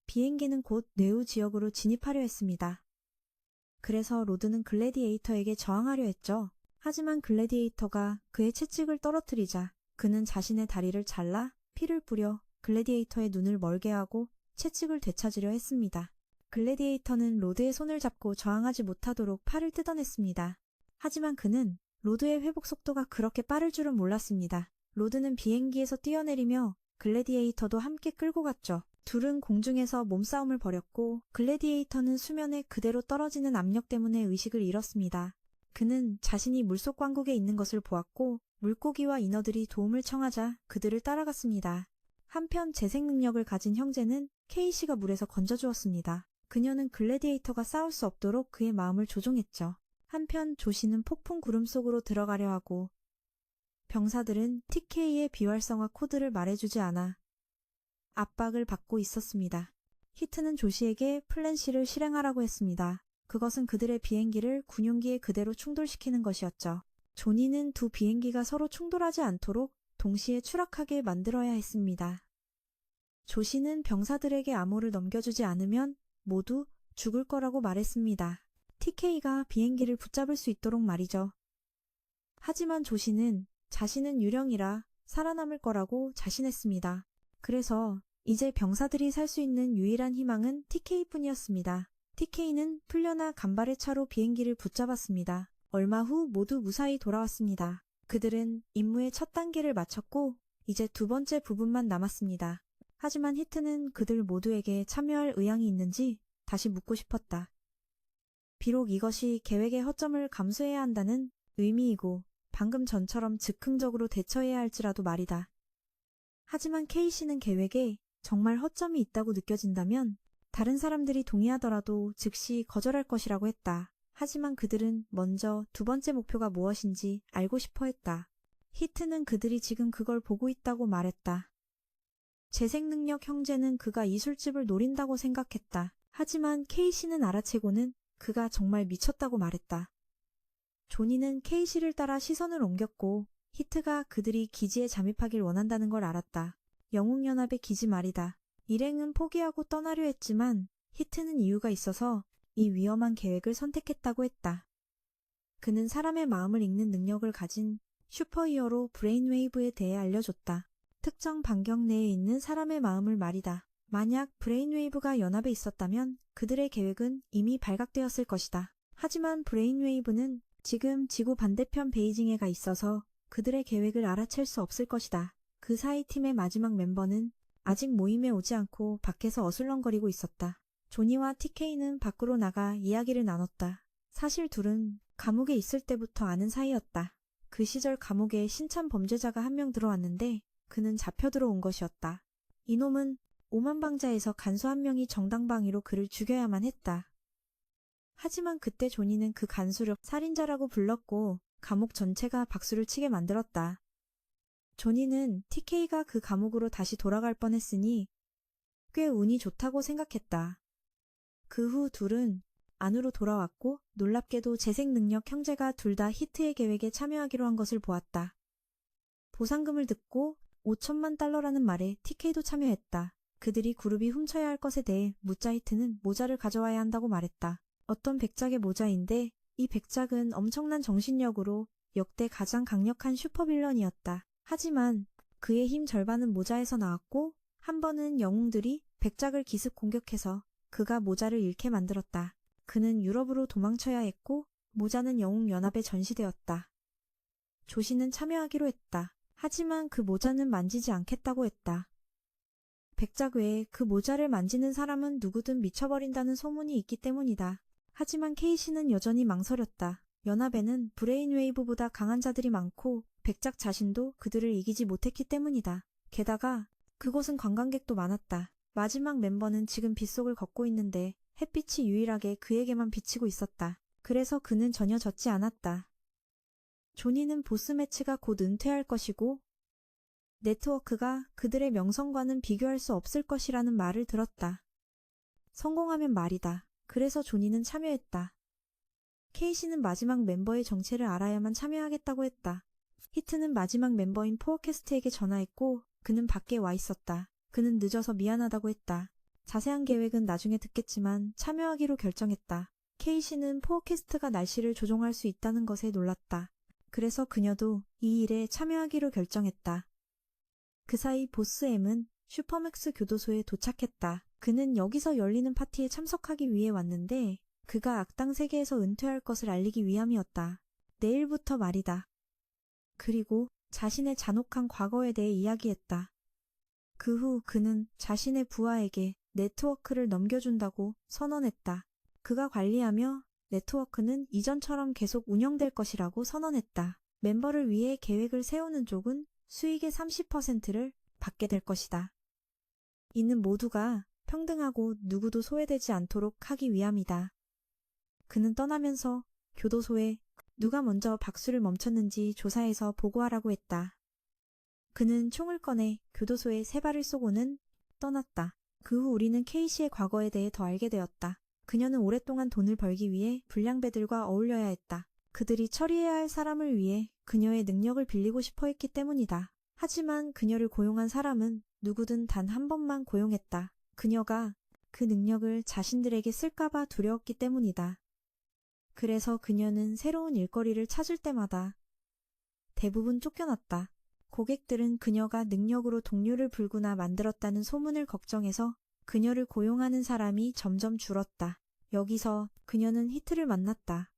비행기는 곧 뇌우 지역으로 진입하려 했습니다. 그래서 로드는 글래디에이터에게 저항하려 했죠. 하지만 글래디에이터가 그의 채찍을 떨어뜨리자 그는 자신의 다리를 잘라 피를 뿌려 글래디에이터의 눈을 멀게 하고 채찍을 되찾으려 했습니다. 글래디에이터는 로드의 손을 잡고 저항하지 못하도록 팔을 뜯어냈습니다. 하지만 그는 로드의 회복 속도가 그렇게 빠를 줄은 몰랐습니다. 로드는 비행기에서 뛰어내리며 글래디에이터도 함께 끌고 갔죠. 둘은 공중에서 몸싸움을 벌였고 글래디에이터는 수면에 그대로 떨어지는 압력 때문에 의식을 잃었습니다. 그는 자신이 물속 왕국에 있는 것을 보았고 물고기와 인어들이 도움을 청하자 그들을 따라갔습니다. 한편 재생 능력을 가진 형제는 케이시가 물에서 건져주었습니다. 그녀는 글래디에이터가 싸울 수 없도록 그의 마음을 조종했죠. 한편 조시는 폭풍 구름 속으로 들어가려 하고 병사들은 TK의 비활성화 코드를 말해주지 않아 압박을 받고 있었습니다. 히트는 조시에게 플랜 C를 실행하라고 했습니다. 그것은 그들의 비행기를 군용기에 그대로 충돌시키는 것이었죠. 조니는 두 비행기가 서로 충돌하지 않도록 동시에 추락하게 만들어야 했습니다. 조시는 병사들에게 암호를 넘겨주지 않으면 모두 죽을 거라고 말했습니다. TK가 비행기를 붙잡을 수 있도록 말이죠. 하지만 조시는 자신은 유령이라 살아남을 거라고 자신했습니다. 그래서 이제 병사들이 살 수 있는 유일한 희망은 TK뿐이었습니다. TK는 풀려나 간발의 차로 비행기를 붙잡았습니다. 얼마 후 모두 무사히 돌아왔습니다. 그들은 임무의 첫 단계를 마쳤고 이제 두 번째 부분만 남았습니다. 하지만 히트는 그들 모두에게 참여할 의향이 있는지 다시 묻고 싶었다. 비록 이것이 계획의 허점을 감수해야 한다는 의미이고 방금 전처럼 즉흥적으로 대처해야 할지라도 말이다. 하지만 케이시는 계획에 정말 허점이 있다고 느껴진다면 다른 사람들이 동의하더라도 즉시 거절할 것이라고 했다. 하지만 그들은 먼저 두 번째 목표가 무엇인지 알고 싶어 했다. 히트는 그들이 지금 그걸 보고 있다고 말했다. 재생능력 형제는 그가 이 술집을 노린다고 생각했다. 하지만 케이시는 알아채고는 그가 정말 미쳤다고 말했다. 조니는 케이시를 따라 시선을 옮겼고 히트가 그들이 기지에 잠입하길 원한다는 걸 알았다. 영웅연합의 기지 말이다. 일행은 포기하고 떠나려 했지만 히트는 이유가 있어서 이 위험한 계획을 선택했다고 했다. 그는 사람의 마음을 읽는 능력을 가진 슈퍼히어로 브레인웨이브에 대해 알려줬다. 특정 반경 내에 있는 사람의 마음을 말이다. 만약 브레인웨이브가 연합에 있었다면 그들의 계획은 이미 발각되었을 것이다. 하지만 브레인웨이브는 지금 지구 반대편 베이징에 가 있어서 그들의 계획을 알아챌 수 없을 것이다. 그 사이 팀의 마지막 멤버는 아직 모임에 오지 않고 밖에서 어슬렁거리고 있었다. 조니와 TK는 밖으로 나가 이야기를 나눴다. 사실 둘은 감옥에 있을 때부터 아는 사이였다. 그 시절 감옥에 신참 범죄자가 한 명 들어왔는데 그는 잡혀 들어온 것이었다. 이놈은 오만방자에서 간수 한 명이 정당방위로 그를 죽여야만 했다. 하지만 그때 조니는 그 간수를 살인자라고 불렀고 감옥 전체가 박수를 치게 만들었다. 조니는 TK가 그 감옥으로 다시 돌아갈 뻔했으니 꽤 운이 좋다고 생각했다. 그 후 둘은 안으로 돌아왔고 놀랍게도 재생 능력 형제가 둘 다 히트의 계획에 참여하기로 한 것을 보았다. 보상금을 듣고 5천만 달러라는 말에 TK도 참여했다. 그들이 그룹이 훔쳐야 할 것에 대해 묻자 히트는 모자를 가져와야 한다고 말했다. 어떤 백작의 모자인데 이 백작은 엄청난 정신력으로 역대 가장 강력한 슈퍼빌런이었다. 하지만 그의 힘 절반은 모자에서 나왔고 한 번은 영웅들이 백작을 기습 공격해서 그가 모자를 잃게 만들었다. 그는 유럽으로 도망쳐야 했고 모자는 영웅연합에 전시되었다. 조시는 참여하기로 했다. 하지만 그 모자는 만지지 않겠다고 했다. 백작 외에 그 모자를 만지는 사람은 누구든 미쳐버린다는 소문이 있기 때문이다. 하지만 케이시는 여전히 망설였다. 연합에는 브레인웨이브보다 강한 자들이 많고 백작 자신도 그들을 이기지 못했기 때문이다. 게다가 그곳은 관광객도 많았다. 마지막 멤버는 지금 빗속을 걷고 있는데 햇빛이 유일하게 그에게만 비치고 있었다. 그래서 그는 전혀 젖지 않았다. 조니는 보스 매치가 곧 은퇴할 것이고 네트워크가 그들의 명성과는 비교할 수 없을 것이라는 말을 들었다. 성공하면 말이다. 그래서 조니는 참여했다. 케이시는 마지막 멤버의 정체를 알아야만 참여하겠다고 했다. 히트는 마지막 멤버인 포어캐스트에게 전화했고 그는 밖에 와 있었다. 그는 늦어서 미안하다고 했다. 자세한 계획은 나중에 듣겠지만 참여하기로 결정했다. 케이시는 포어캐스트가 날씨를 조종할 수 있다는 것에 놀랐다. 그래서 그녀도 이 일에 참여하기로 결정했다. 그 사이 보스 M은 슈퍼맥스 교도소에 도착했다. 그는 여기서 열리는 파티에 참석하기 위해 왔는데 그가 악당 세계에서 은퇴할 것을 알리기 위함이었다. 내일부터 말이다. 그리고 자신의 잔혹한 과거에 대해 이야기했다. 그 후 그는 자신의 부하에게 네트워크를 넘겨준다고 선언했다. 그가 관리하며 네트워크는 이전처럼 계속 운영될 것이라고 선언했다. 멤버를 위해 계획을 세우는 쪽은 수익의 30%를 받게 될 것이다. 이는 모두가 평등하고 누구도 소외되지 않도록 하기 위함이다. 그는 떠나면서 교도소에 누가 먼저 박수를 멈췄는지 조사해서 보고하라고 했다. 그는 총을 꺼내 교도소에 세 발을 쏘고는 떠났다. 그 후 우리는 케이시의 과거에 대해 더 알게 되었다. 그녀는 오랫동안 돈을 벌기 위해 불량배들과 어울려야 했다. 그들이 처리해야 할 사람을 위해 그녀의 능력을 빌리고 싶어 했기 때문이다. 하지만 그녀를 고용한 사람은 누구든 단 한 번만 고용했다. 그녀가 그 능력을 자신들에게 쓸까봐 두려웠기 때문이다. 그래서 그녀는 새로운 일거리를 찾을 때마다 대부분 쫓겨났다. 고객들은 그녀가 능력으로 동료를 불구나 만들었다는 소문을 걱정해서 그녀를 고용하는 사람이 점점 줄었다. 여기서 그녀는 히트를 만났다.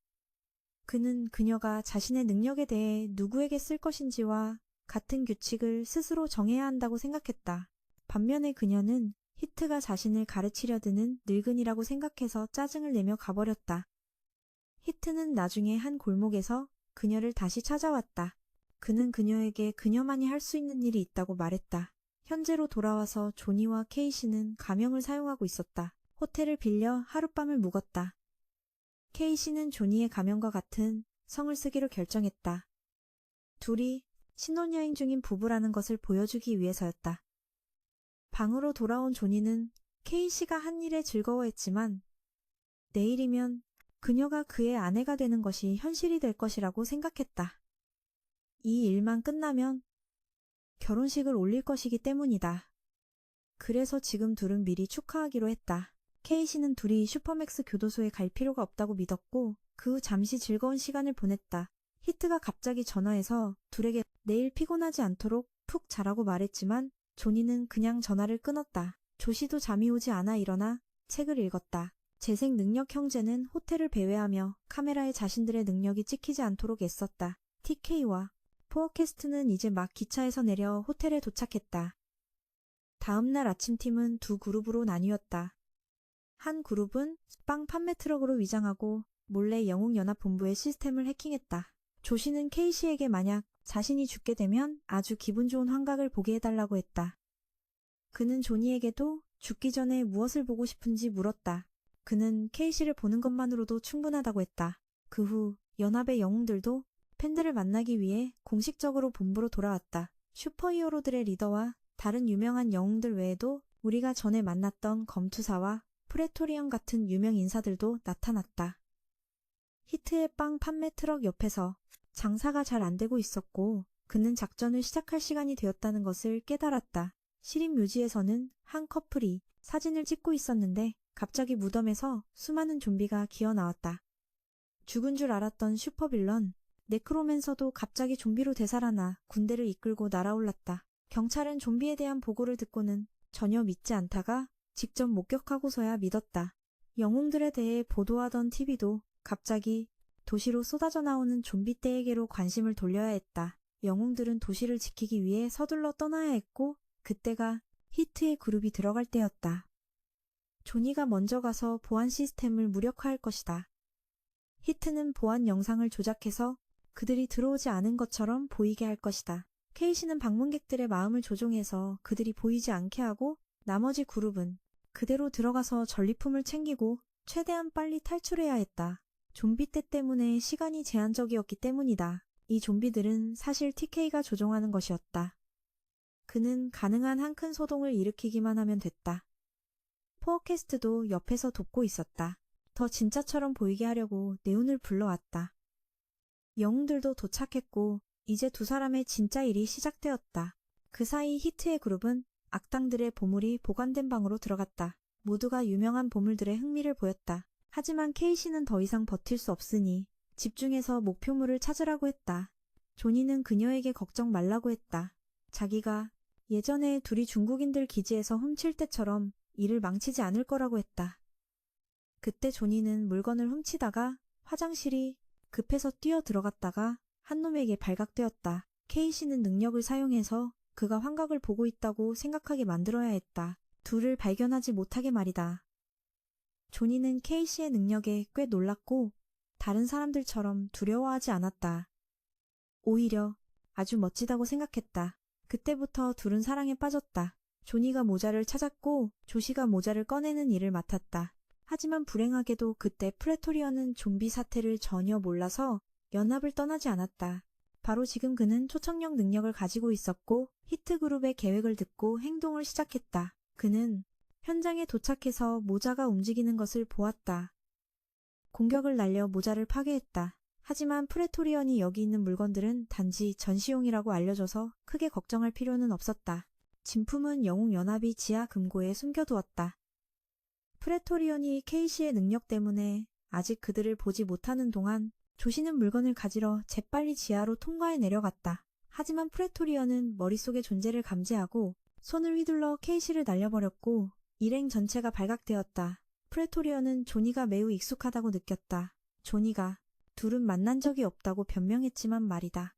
그는 그녀가 자신의 능력에 대해 누구에게 쓸 것인지와 같은 규칙을 스스로 정해야 한다고 생각했다. 반면에 그녀는 히트가 자신을 가르치려 드는 늙은이라고 생각해서 짜증을 내며 가버렸다. 히트는 나중에 한 골목에서 그녀를 다시 찾아왔다. 그는 그녀에게 그녀만이 할 수 있는 일이 있다고 말했다. 현재로 돌아와서 조니와 케이시는 가명을 사용하고 있었다. 호텔을 빌려 하룻밤을 묵었다. 케이시는 조니의 가명과 같은 성을 쓰기로 결정했다. 둘이 신혼여행 중인 부부라는 것을 보여주기 위해서였다. 방으로 돌아온 조니는 케이시가 한 일에 즐거워했지만 내일이면 그녀가 그의 아내가 되는 것이 현실이 될 것이라고 생각했다. 이 일만 끝나면 결혼식을 올릴 것이기 때문이다. 그래서 지금 둘은 미리 축하하기로 했다. 케이시는 둘이 슈퍼맥스 교도소에 갈 필요가 없다고 믿었고 그 후 잠시 즐거운 시간을 보냈다. 히트가 갑자기 전화해서 둘에게 내일 피곤하지 않도록 푹 자라고 말했지만 조니는 그냥 전화를 끊었다. 조시도 잠이 오지 않아 일어나 책을 읽었다. 재생 능력 형제는 호텔을 배회하며 카메라에 자신들의 능력이 찍히지 않도록 애썼다. TK와 포어캐스트는 이제 막 기차에서 내려 호텔에 도착했다. 다음날 아침팀은 두 그룹으로 나뉘었다. 한 그룹은 빵 판매 트럭으로 위장하고 몰래 영웅연합본부의 시스템을 해킹했다. 조시는 케이시에게 만약 자신이 죽게 되면 아주 기분 좋은 환각을 보게 해달라고 했다. 그는 조니에게도 죽기 전에 무엇을 보고 싶은지 물었다. 그는 케이시를 보는 것만으로도 충분하다고 했다. 그 후 연합의 영웅들도 팬들을 만나기 위해 공식적으로 본부로 돌아왔다. 슈퍼히어로들의 리더와 다른 유명한 영웅들 외에도 우리가 전에 만났던 검투사와 프레토리언 같은 유명 인사들도 나타났다. 히트의 빵 판매 트럭 옆에서 장사가 잘 안 되고 있었고 그는 작전을 시작할 시간이 되었다는 것을 깨달았다. 시립 묘지에서는 한 커플이 사진을 찍고 있었는데 갑자기 무덤에서 수많은 좀비가 기어 나왔다. 죽은 줄 알았던 슈퍼빌런 네크로맨서도 갑자기 좀비로 되살아나 군대를 이끌고 날아올랐다. 경찰은 좀비에 대한 보고를 듣고는 전혀 믿지 않다가 직접 목격하고서야 믿었다. 영웅들에 대해 보도하던 TV도 갑자기 도시로 쏟아져 나오는 좀비 떼에게로 관심을 돌려야 했다. 영웅들은 도시를 지키기 위해 서둘러 떠나야 했고 그때가 히트의 그룹이 들어갈 때였다. 조니가 먼저 가서 보안 시스템을 무력화할 것이다. 히트는 보안 영상을 조작해서 그들이 들어오지 않은 것처럼 보이게 할 것이다. 케이시는 방문객들의 마음을 조종해서 그들이 보이지 않게 하고 나머지 그룹은 그대로 들어가서 전리품을 챙기고 최대한 빨리 탈출해야 했다. 좀비 떼 때문에 시간이 제한적이었기 때문이다. 이 좀비들은 사실 TK가 조종하는 것이었다. 그는 가능한 한 큰 소동을 일으키기만 하면 됐다. 포어캐스트도 옆에서 돕고 있었다. 더 진짜처럼 보이게 하려고 네온을 불러왔다. 영웅들도 도착했고 이제 두 사람의 진짜 일이 시작되었다. 그 사이 히트의 그룹은 악당들의 보물이 보관된 방으로 들어갔다. 모두가 유명한 보물들의 흥미를 보였다. 하지만 케이시는 더 이상 버틸 수 없으니 집중해서 목표물을 찾으라고 했다. 조니는 그녀에게 걱정 말라고 했다. 자기가 예전에 둘이 중국인들 기지에서 훔칠 때처럼 일을 망치지 않을 거라고 했다. 그때 조니는 물건을 훔치다가 화장실이 급해서 뛰어 들어갔다가 한 놈에게 발각되었다. 케이시는 능력을 사용해서 그가 환각을 보고 있다고 생각하게 만들어야 했다. 둘을 발견하지 못하게 말이다. 조니는 케이시의 능력에 꽤 놀랐고 다른 사람들처럼 두려워하지 않았다. 오히려 아주 멋지다고 생각했다. 그때부터 둘은 사랑에 빠졌다. 조니가 모자를 찾았고 조시가 모자를 꺼내는 일을 맡았다. 하지만 불행하게도 그때 프레토리언은 좀비 사태를 전혀 몰라서 연합을 떠나지 않았다. 바로 지금 그는 초청력 능력을 가지고 있었고 히트그룹의 계획을 듣고 행동을 시작했다. 그는 현장에 도착해서 모자가 움직이는 것을 보았다. 공격을 날려 모자를 파괴했다. 하지만 프레토리언이 여기 있는 물건들은 단지 전시용이라고 알려줘서 크게 걱정할 필요는 없었다. 진품은 영웅연합이 지하 금고에 숨겨두었다. 프레토리언이 케이시의 능력 때문에 아직 그들을 보지 못하는 동안 조시는 물건을 가지러 재빨리 지하로 통과해 내려갔다. 하지만 프레토리언은 머릿속의 존재를 감지하고 손을 휘둘러 케이시를 날려버렸고 일행 전체가 발각되었다. 프레토리언은 조니가 매우 익숙하다고 느꼈다. 조니가 둘은 만난 적이 없다고 변명했지만 말이다.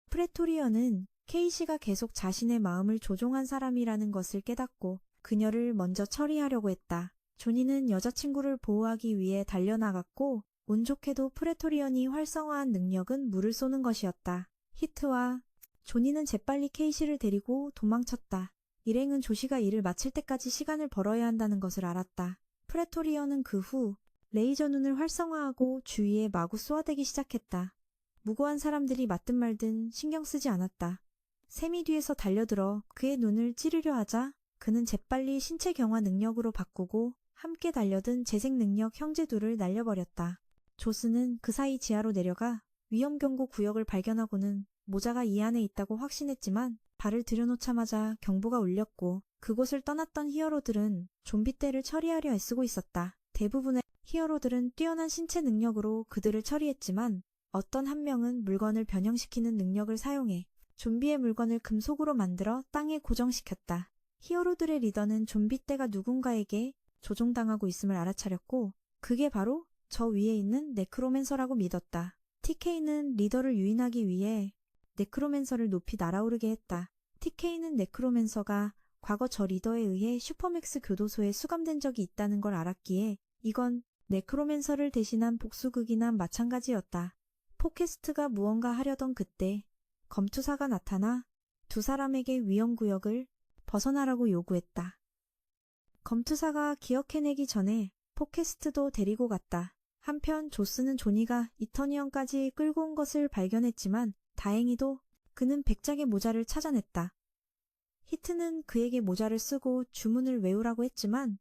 프레토리언은 케이시가 계속 자신의 마음을 조종한 사람이라는 것을 깨닫고 그녀를 먼저 처리하려고 했다. 조니는 여자친구를 보호하기 위해 달려나갔고 운 좋게도 프레토리언이 활성화한 능력은 물을 쏘는 것이었다. 히트와 조니는 재빨리 케이시를 데리고 도망쳤다. 일행은 조시가 일을 마칠 때까지 시간을 벌어야 한다는 것을 알았다. 프레토리언은 그 후 레이저 눈을 활성화하고 주위에 마구 쏘아대기 시작했다. 무고한 사람들이 맞든 말든 신경 쓰지 않았다. 샘이 뒤에서 달려들어 그의 눈을 찌르려 하자 그는 재빨리 신체 경화 능력으로 바꾸고 함께 달려든 재생 능력 형제 둘을 날려버렸다. 조스는 그 사이 지하로 내려가 위험경고 구역을 발견하고는 모자가 이 안에 있다고 확신했지만 발을 들여놓자마자 경보가 울렸고 그곳을 떠났던 히어로들은 좀비 떼를 처리하려 애쓰고 있었다. 대부분의 히어로들은 뛰어난 신체 능력으로 그들을 처리했지만 어떤 한 명은 물건을 변형시키는 능력을 사용해 좀비의 물건을 금속으로 만들어 땅에 고정시켰다. 히어로들의 리더는 좀비 떼가 누군가에게 조종당하고 있음을 알아차렸고 그게 바로 저 위에 있는 네크로맨서라고 믿었다. TK는 리더를 유인하기 위해 네크로맨서를 높이 날아오르게 했다. TK는 네크로맨서가 과거 저 리더에 의해 슈퍼맥스 교도소에 수감된 적이 있다는 걸 알았기에 이건 네크로맨서를 대신한 복수극이나 마찬가지였다. 포캐스트가 무언가 하려던 그때 검투사가 나타나 두 사람에게 위험구역을 벗어나라고 요구했다. 검투사가 기억해내기 전에 포캐스트도 데리고 갔다. 한편 조스는 조니가 이터니언까지 끌고 온 것을 발견했지만 다행히도 그는 백작의 모자를 찾아냈다. 히트는 그에게 모자를 쓰고 주문을 외우라고 했지만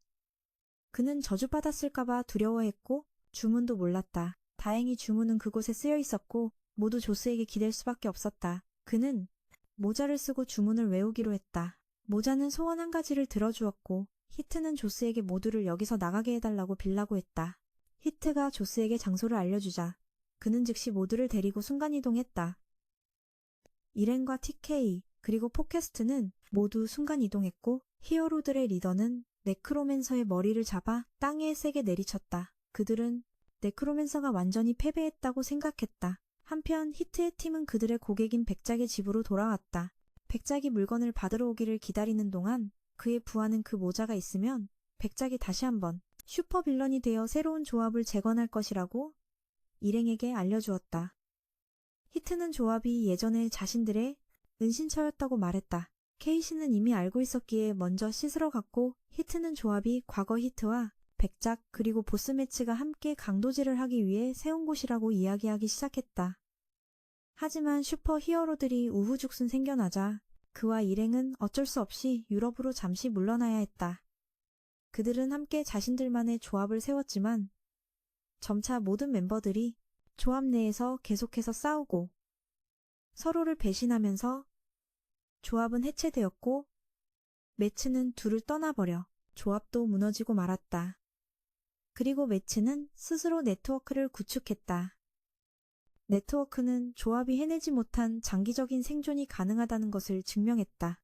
그는 저주받았을까봐 두려워했고 주문도 몰랐다. 다행히 주문은 그곳에 쓰여 있었고 모두 조스에게 기댈 수밖에 없었다. 그는 모자를 쓰고 주문을 외우기로 했다. 모자는 소원 한 가지를 들어주었고 히트는 조스에게 모두를 여기서 나가게 해달라고 빌라고 했다. 히트가 조스에게 장소를 알려주자 그는 즉시 모두를 데리고 순간이동했다. 일행과 TK 그리고 포캐스트는 모두 순간이동했고 히어로들의 리더는 네크로맨서의 머리를 잡아 땅에 세게 내리쳤다. 그들은 네크로맨서가 완전히 패배했다고 생각했다. 한편 히트의 팀은 그들의 고객인 백작의 집으로 돌아왔다. 백작이 물건을 받으러 오기를 기다리는 동안 그의 부하는 그 모자가 있으면 백작이 다시 한번 슈퍼빌런이 되어 새로운 조합을 재건할 것이라고 일행에게 알려주었다. 히트는 조합이 예전에 자신들의 은신처였다고 말했다. 케이시는 이미 알고 있었기에 먼저 씻으러 갔고 히트는 조합이 과거 히트와 백작 그리고 보스 매치가 함께 강도질을 하기 위해 세운 곳이라고 이야기하기 시작했다. 하지만 슈퍼 히어로들이 우후죽순 생겨나자 그와 일행은 어쩔 수 없이 유럽으로 잠시 물러나야 했다. 그들은 함께 자신들만의 조합을 세웠지만 점차 모든 멤버들이 조합 내에서 계속해서 싸우고 서로를 배신하면서 조합은 해체되었고 매츠는 둘을 떠나버려 조합도 무너지고 말았다. 그리고 매츠는 스스로 네트워크를 구축했다. 네트워크는 조합이 해내지 못한 장기적인 생존이 가능하다는 것을 증명했다.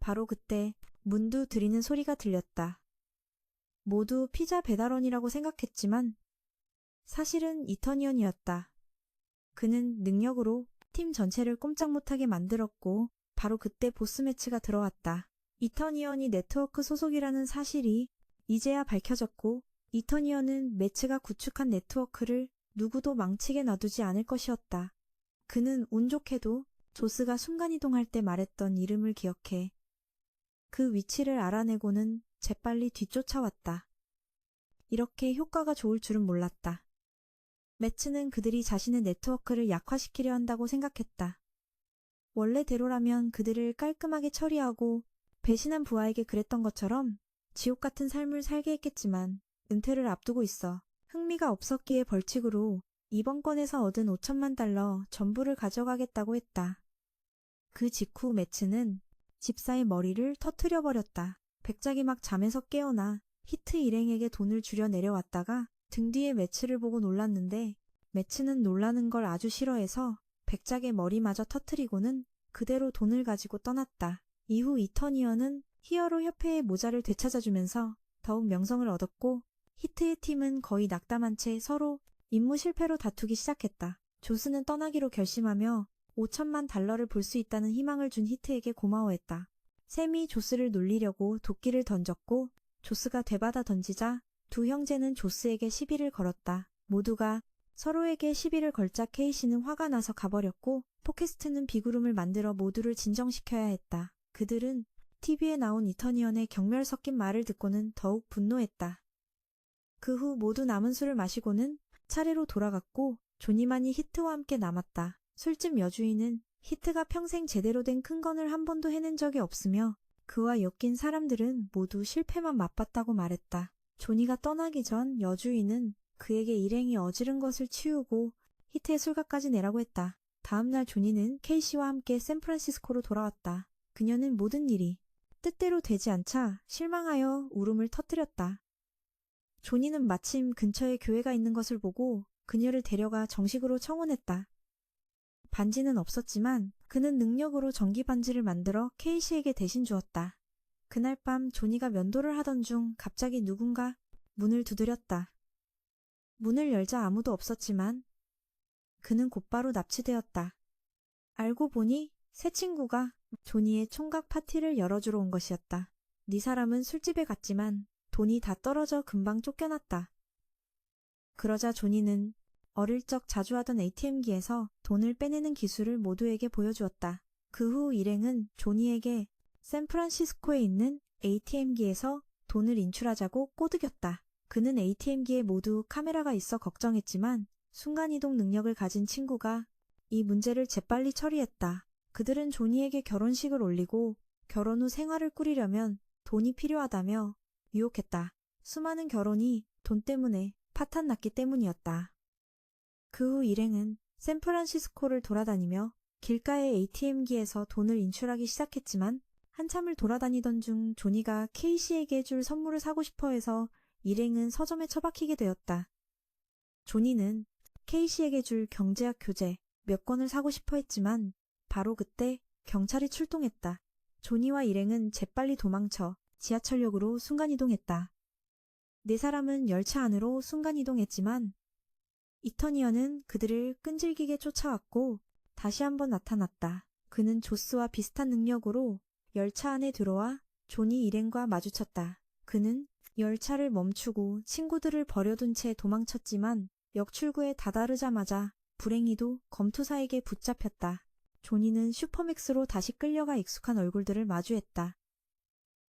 바로 그때 문두 들이는 소리가 들렸다. 모두 피자 배달원이라고 생각했지만 사실은 이터니언이었다. 그는 능력으로 팀 전체를 꼼짝 못하게 만들었고 바로 그때 보스 매치가 들어왔다. 이터니언이 네트워크 소속이라는 사실이 이제야 밝혀졌고 이터니언은 매치가 구축한 네트워크를 누구도 망치게 놔두지 않을 것이었다. 그는 운 좋게도 조스가 순간이동할 때 말했던 이름을 기억해 그 위치를 알아내고는 재빨리 뒤쫓아왔다. 이렇게 효과가 좋을 줄은 몰랐다. 매츠는 그들이 자신의 네트워크를 약화시키려 한다고 생각했다. 원래대로라면 그들을 깔끔하게 처리하고 배신한 부하에게 그랬던 것처럼 지옥 같은 삶을 살게 했겠지만 은퇴를 앞두고 있어 흥미가 없었기에 벌칙으로 이번 건에서 얻은 5천만 달러 전부를 가져가겠다고 했다. 그 직후 매츠는 집사의 머리를 터뜨려버렸다. 백작이 막 잠에서 깨어나 히트 일행에게 돈을 주려 내려왔다가 등 뒤에 매츠를 보고 놀랐는데 매츠는 놀라는 걸 아주 싫어해서 백작의 머리마저 터뜨리고는 그대로 돈을 가지고 떠났다. 이후 이터니언은 히어로 협회의 모자를 되찾아주면서 더욱 명성을 얻었고 히트의 팀은 거의 낙담한 채 서로 임무 실패로 다투기 시작했다. 조스는 떠나기로 결심하며 5천만 달러를 볼 수 있다는 희망을 준 히트에게 고마워했다. 샘이 조스를 놀리려고 도끼를 던졌고 조스가 되받아 던지자 두 형제는 조스에게 시비를 걸었다. 모두가 서로에게 시비를 걸자 케이시는 화가 나서 가버렸고 포캐스트는 비구름을 만들어 모두를 진정시켜야 했다. 그들은 TV에 나온 이터니언의 경멸 섞인 말을 듣고는 더욱 분노했다. 그 후 모두 남은 술을 마시고는 차례로 돌아갔고 조니만이 히트와 함께 남았다. 술집 여주인은 히트가 평생 제대로 된 큰 건을 한 번도 해낸 적이 없으며 그와 엮인 사람들은 모두 실패만 맛봤다고 말했다. 조니가 떠나기 전 여주인은 그에게 일행이 어지른 것을 치우고 히트의 술값까지 내라고 했다. 다음날 조니는 케이시와 함께 샌프란시스코로 돌아왔다. 그녀는 모든 일이 뜻대로 되지 않자 실망하여 울음을 터뜨렸다. 조니는 마침 근처에 교회가 있는 것을 보고 그녀를 데려가 정식으로 청혼했다. 반지는 없었지만 그는 능력으로 전기 반지를 만들어 케이시에게 대신 주었다. 그날 밤 조니가 면도를 하던 중 갑자기 누군가 문을 두드렸다. 문을 열자 아무도 없었지만 그는 곧바로 납치되었다. 알고 보니 새 친구가 조니의 총각 파티를 열어주러 온 것이었다. 네 사람은 술집에 갔지만 돈이 다 떨어져 금방 쫓겨났다. 그러자 조니는 어릴 적 자주 하던 ATM기에서 돈을 빼내는 기술을 모두에게 보여주었다. 그 후 일행은 조니에게 샌프란시스코에 있는 ATM기에서 돈을 인출하자고 꼬드겼다. 그는 ATM기에 모두 카메라가 있어 걱정했지만 순간이동 능력을 가진 친구가 이 문제를 재빨리 처리했다. 그들은 조니에게 결혼식을 올리고 결혼 후 생활을 꾸리려면 돈이 필요하다며 유혹했다. 수많은 결혼이 돈 때문에 파탄났기 때문이었다. 그 후 일행은 샌프란시스코를 돌아다니며 길가의 ATM기에서 돈을 인출하기 시작했지만 한참을 돌아다니던 중 조니가 케이시에게 줄 선물을 사고 싶어 해서 일행은 서점에 처박히게 되었다. 조니는 케이시에게 줄 경제학 교재 몇 권을 사고 싶어 했지만 바로 그때 경찰이 출동했다. 조니와 일행은 재빨리 도망쳐 지하철역으로 순간이동했다. 네 사람은 열차 안으로 순간이동했지만 이터니언은 그들을 끈질기게 쫓아왔고 다시 한번 나타났다. 그는 조스와 비슷한 능력으로 열차 안에 들어와 조니 일행과 마주쳤다. 그는 열차를 멈추고 친구들을 버려둔 채 도망쳤지만 역 출구에 다다르자마자 불행히도 검투사에게 붙잡혔다. 조니는 슈퍼맥스로 다시 끌려가 익숙한 얼굴들을 마주했다.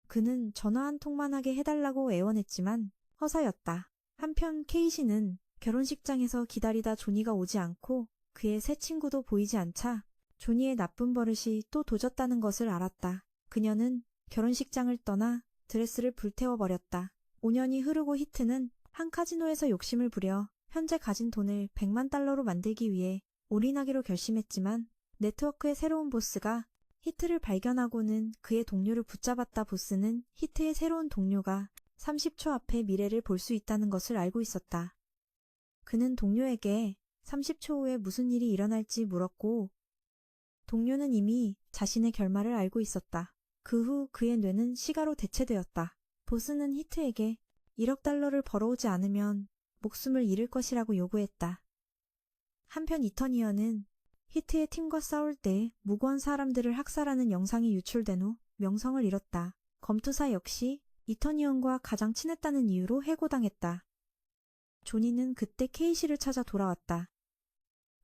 그는 전화 한 통만 하게 해달라고 애원했지만 허사였다. 한편 케이시는 결혼식장에서 기다리다 조니가 오지 않고 그의 새 친구도 보이지 않자 조니의 나쁜 버릇이 또 도졌다는 것을 알았다. 그녀는 결혼식장을 떠나 드레스를 불태워버렸다. 5년이 흐르고 히트는 한 카지노에서 욕심을 부려 현재 가진 돈을 100만 달러로 만들기 위해 올인하기로 결심했지만 네트워크의 새로운 보스가 히트를 발견하고는 그의 동료를 붙잡았다. 보스는 히트의 새로운 동료가 30초 앞에 미래를 볼 수 있다는 것을 알고 있었다. 그는 동료에게 30초 후에 무슨 일이 일어날지 물었고 동료는 이미 자신의 결말을 알고 있었다. 그 후 그의 뇌는 시가로 대체되었다. 보스는 히트에게 1억 달러를 벌어오지 않으면 목숨을 잃을 것이라고 요구했다. 한편 이터니언은 히트의 팀과 싸울 때 무고한 사람들을 학살하는 영상이 유출된 후 명성을 잃었다. 검투사 역시 이터니언과 가장 친했다는 이유로 해고당했다. 조니는 그때 케이시를 찾아 돌아왔다.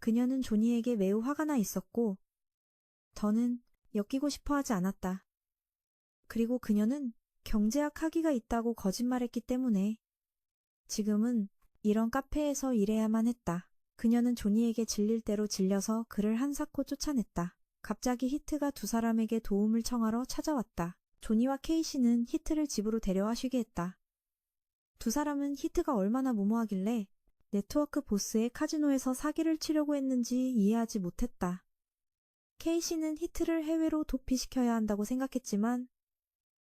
그녀는 조니에게 매우 화가 나 있었고 더는 엮이고 싶어 하지 않았다. 그리고 그녀는 경제학 학위가 있다고 거짓말했기 때문에 지금은 이런 카페에서 일해야만 했다. 그녀는 조니에게 질릴 대로 질려서 그를 한사코 쫓아냈다. 갑자기 히트가 두 사람에게 도움을 청하러 찾아왔다. 조니와 케이시는 히트를 집으로 데려와 쉬게 했다. 두 사람은 히트가 얼마나 무모하길래 네트워크 보스의 카지노에서 사기를 치려고 했는지 이해하지 못했다. 케이시는 히트를 해외로 도피시켜야 한다고 생각했지만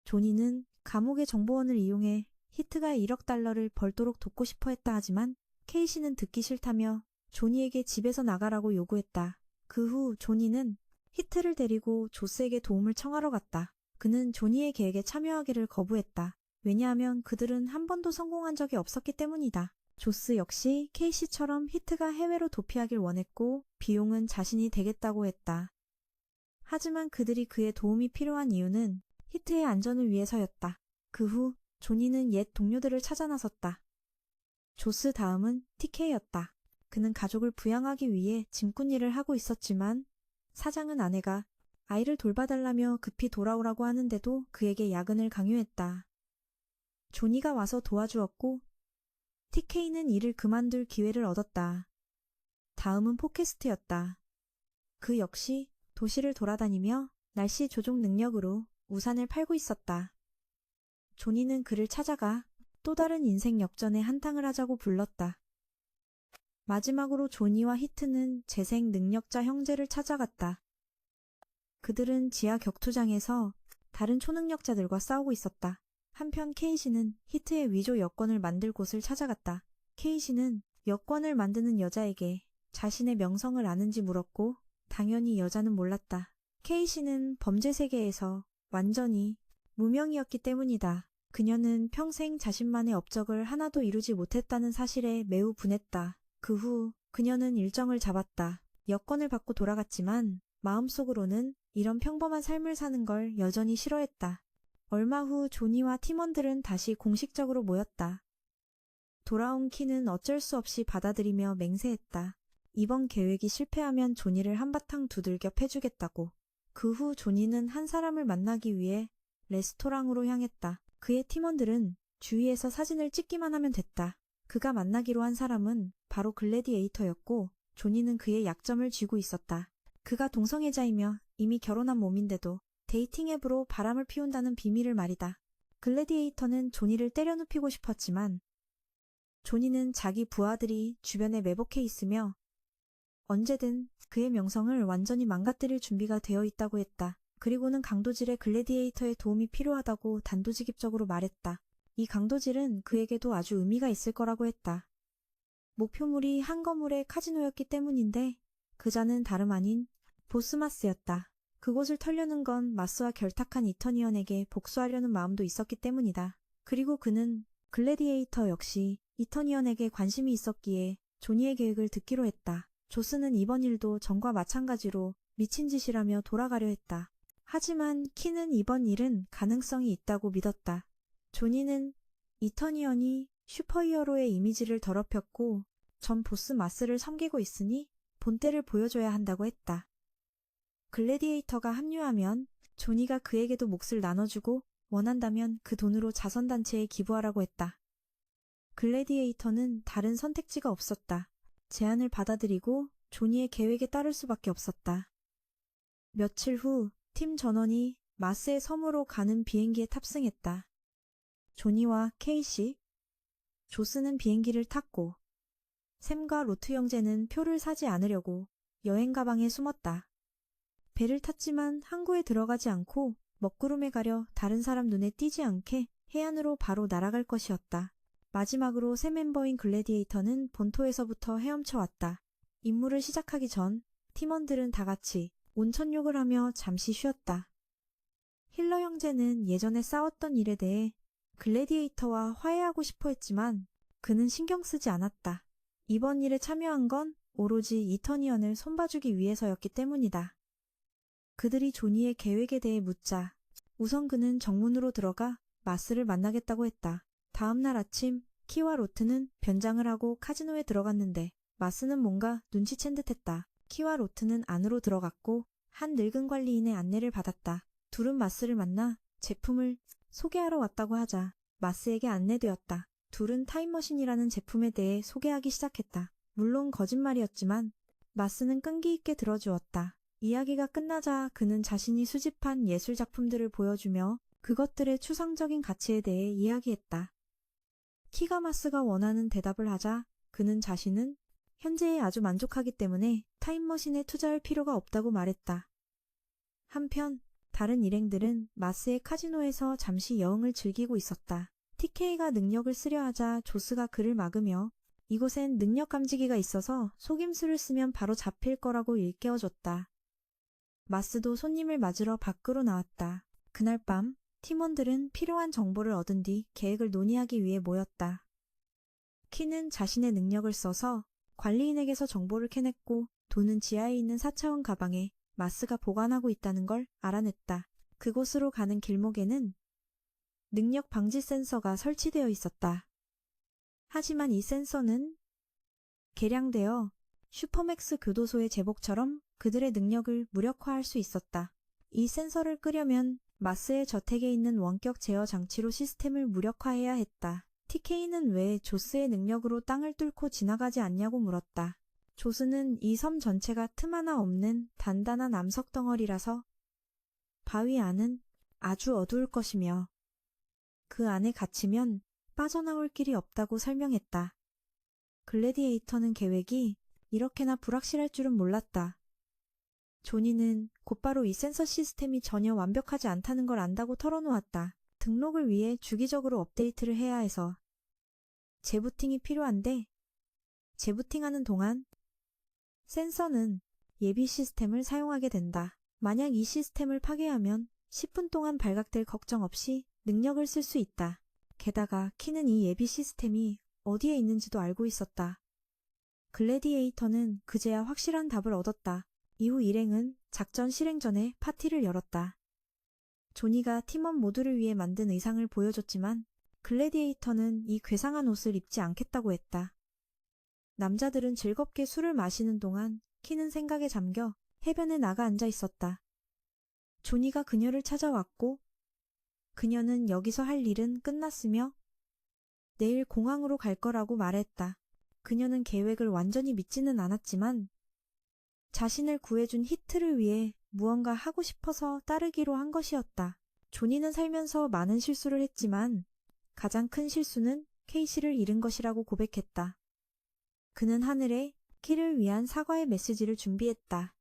조니는 감옥의 정보원을 이용해 히트가 1억 달러를 벌도록 돕고 싶어 했다. 하지만 케이시는 듣기 싫다며 조니에게 집에서 나가라고 요구했다. 그 후 조니는 히트를 데리고 조스에게 도움을 청하러 갔다. 그는 조니의 계획에 참여하기를 거부했다. 왜냐하면 그들은 한 번도 성공한 적이 없었기 때문이다. 조스 역시 케이시처럼 히트가 해외로 도피하길 원했고 비용은 자신이 대겠다고 했다. 하지만 그들이 그의 도움이 필요한 이유는 히트의 안전을 위해서였다. 그 후 조니는 옛 동료들을 찾아 나섰다. 조스 다음은 TK였다. 그는 가족을 부양하기 위해 짐꾼 일을 하고 있었지만 사장은 아내가 아이를 돌봐달라며 급히 돌아오라고 하는데도 그에게 야근을 강요했다. 조니가 와서 도와주었고 TK는 일을 그만둘 기회를 얻었다. 다음은 포캐스트였다. 그 역시 도시를 돌아다니며 날씨 조종 능력으로 우산을 팔고 있었다. 조니는 그를 찾아가 또 다른 인생 역전에 한탕을 하자고 불렀다. 마지막으로 조니와 히트는 재생 능력자 형제를 찾아갔다. 그들은 지하 격투장에서 다른 초능력자들과 싸우고 있었다. 한편 케이시는 히트의 위조 여권을 만들 곳을 찾아갔다. 케이시는 여권을 만드는 여자에게 자신의 명성을 아는지 물었고 당연히 여자는 몰랐다. 케이시는 범죄 세계에서 완전히 무명이었기 때문이다. 그녀는 평생 자신만의 업적을 하나도 이루지 못했다는 사실에 매우 분했다. 그 후 그녀는 일정을 잡았다. 여권을 받고 돌아갔지만 마음속으로는 이런 평범한 삶을 사는 걸 여전히 싫어했다. 얼마 후 조니와 팀원들은 다시 공식적으로 모였다. 돌아온 키는 어쩔 수 없이 받아들이며 맹세했다. 이번 계획이 실패하면 조니를 한바탕 두들겨 패주겠다고. 그 후 조니는 한 사람을 만나기 위해 레스토랑으로 향했다. 그의 팀원들은 주위에서 사진을 찍기만 하면 됐다. 그가 만나기로 한 사람은 바로 글래디에이터였고 조니는 그의 약점을 쥐고 있었다. 그가 동성애자이며 이미 결혼한 몸인데도 데이팅 앱으로 바람을 피운다는 비밀을 말이다. 글래디에이터는 조니를 때려눕히고 싶었지만 조니는 자기 부하들이 주변에 매복해 있으며 언제든 그의 명성을 완전히 망가뜨릴 준비가 되어 있다고 했다. 그리고는 강도질의 글래디에이터의 도움이 필요하다고 단도직입적으로 말했다. 이 강도질은 그에게도 아주 의미가 있을 거라고 했다. 목표물이 한 거물의 카지노였기 때문인데 그자는 다름 아닌 보스마스였다. 그곳을 털려는 건 마스와 결탁한 이터니언에게 복수하려는 마음도 있었기 때문이다. 그리고 그는 글래디에이터 역시 이터니언에게 관심이 있었기에 조니의 계획을 듣기로 했다. 조스는 이번 일도 전과 마찬가지로 미친 짓이라며 돌아가려 했다. 하지만 키는 이번 일은 가능성이 있다고 믿었다. 조니는 이터니언이 슈퍼히어로의 이미지를 더럽혔고 전 보스 마스를 섬기고 있으니 본때를 보여줘야 한다고 했다. 글래디에이터가 합류하면 조니가 그에게도 몫을 나눠주고 원한다면 그 돈으로 자선단체에 기부하라고 했다. 글래디에이터는 다른 선택지가 없었다. 제안을 받아들이고 조니의 계획에 따를 수밖에 없었다. 며칠 후 팀 전원이 마스의 섬으로 가는 비행기에 탑승했다. 조니와 케이시, 조스는 비행기를 탔고 샘과 로트 형제는 표를 사지 않으려고 여행 가방에 숨었다. 배를 탔지만 항구에 들어가지 않고 먹구름에 가려 다른 사람 눈에 띄지 않게 해안으로 바로 날아갈 것이었다. 마지막으로 새 멤버인 글래디에이터는 본토에서부터 헤엄쳐 왔다. 임무를 시작하기 전 팀원들은 다 같이 온천욕을 하며 잠시 쉬었다. 힐러 형제는 예전에 싸웠던 일에 대해 글래디에이터와 화해하고 싶어 했지만 그는 신경 쓰지 않았다. 이번 일에 참여한 건 오로지 이터니언을 손봐주기 위해서였기 때문이다. 그들이 조니의 계획에 대해 묻자 우선 그는 정문으로 들어가 마스를 만나겠다고 했다. 다음 날 아침 키와 로트는 변장을 하고 카지노에 들어갔는데 마스는 뭔가 눈치챈 듯했다. 키와 로트는 안으로 들어갔고 한 늙은 관리인의 안내를 받았다. 둘은 마스를 만나 제품을 소개하러 왔다고 하자 마스에게 안내되었다. 둘은 타임머신이라는 제품에 대해 소개하기 시작했다. 물론 거짓말이었지만 마스는 끈기 있게 들어주었다. 이야기가 끝나자 그는 자신이 수집한 예술작품들을 보여주며 그것들의 추상적인 가치에 대해 이야기했다. 키가 마스가 원하는 대답을 하자 그는 자신은 현재에 아주 만족하기 때문에 타임머신에 투자할 필요가 없다고 말했다. 한편 다른 일행들은 마스의 카지노에서 잠시 여흥을 즐기고 있었다. TK가 능력을 쓰려 하자 조스가 그를 막으며 이곳엔 능력 감지기가 있어서 속임수를 쓰면 바로 잡힐 거라고 일깨워줬다. 마스도 손님을 맞으러 밖으로 나왔다. 그날 밤 팀원들은 필요한 정보를 얻은 뒤 계획을 논의하기 위해 모였다. 키는 자신의 능력을 써서 관리인에게서 정보를 캐냈고 돈은 지하에 있는 4차원 가방에 마스가 보관하고 있다는 걸 알아냈다. 그곳으로 가는 길목에는 능력 방지 센서가 설치되어 있었다. 하지만 이 센서는 개량되어 슈퍼맥스 교도소의 제복처럼 그들의 능력을 무력화할 수 있었다. 이 센서를 끄려면 마스의 저택에 있는 원격 제어 장치로 시스템을 무력화해야 했다. TK는 왜 조스의 능력으로 땅을 뚫고 지나가지 않냐고 물었다. 조스는 이 섬 전체가 틈 하나 없는 단단한 암석 덩어리라서 바위 안은 아주 어두울 것이며 그 안에 갇히면 빠져나올 길이 없다고 설명했다. 글래디에이터는 계획이 이렇게나 불확실할 줄은 몰랐다. 조니는 곧바로 이 센서 시스템이 전혀 완벽하지 않다는 걸 안다고 털어놓았다. 등록을 위해 주기적으로 업데이트를 해야 해서 재부팅이 필요한데 재부팅하는 동안 센서는 예비 시스템을 사용하게 된다. 만약 이 시스템을 파괴하면 10분 동안 발각될 걱정 없이 능력을 쓸 수 있다. 게다가 키는 이 예비 시스템이 어디에 있는지도 알고 있었다. 글래디에이터는 그제야 확실한 답을 얻었다. 이후 일행은 작전 실행 전에 파티를 열었다. 조니가 팀원 모두를 위해 만든 의상을 보여줬지만 글래디에이터는 이 괴상한 옷을 입지 않겠다고 했다. 남자들은 즐겁게 술을 마시는 동안 키는 생각에 잠겨 해변에 나가 앉아 있었다. 조니가 그녀를 찾아왔고 그녀는 여기서 할 일은 끝났으며 내일 공항으로 갈 거라고 말했다. 그녀는 계획을 완전히 믿지는 않았지만 자신을 구해준 히트를 위해 무언가 하고 싶어서 따르기로 한 것이었다. 조니는 살면서 많은 실수를 했지만 가장 큰 실수는 케이시를 잃은 것이라고 고백했다. 그는 하늘에 키를 위한 사과의 메시지를 준비했다.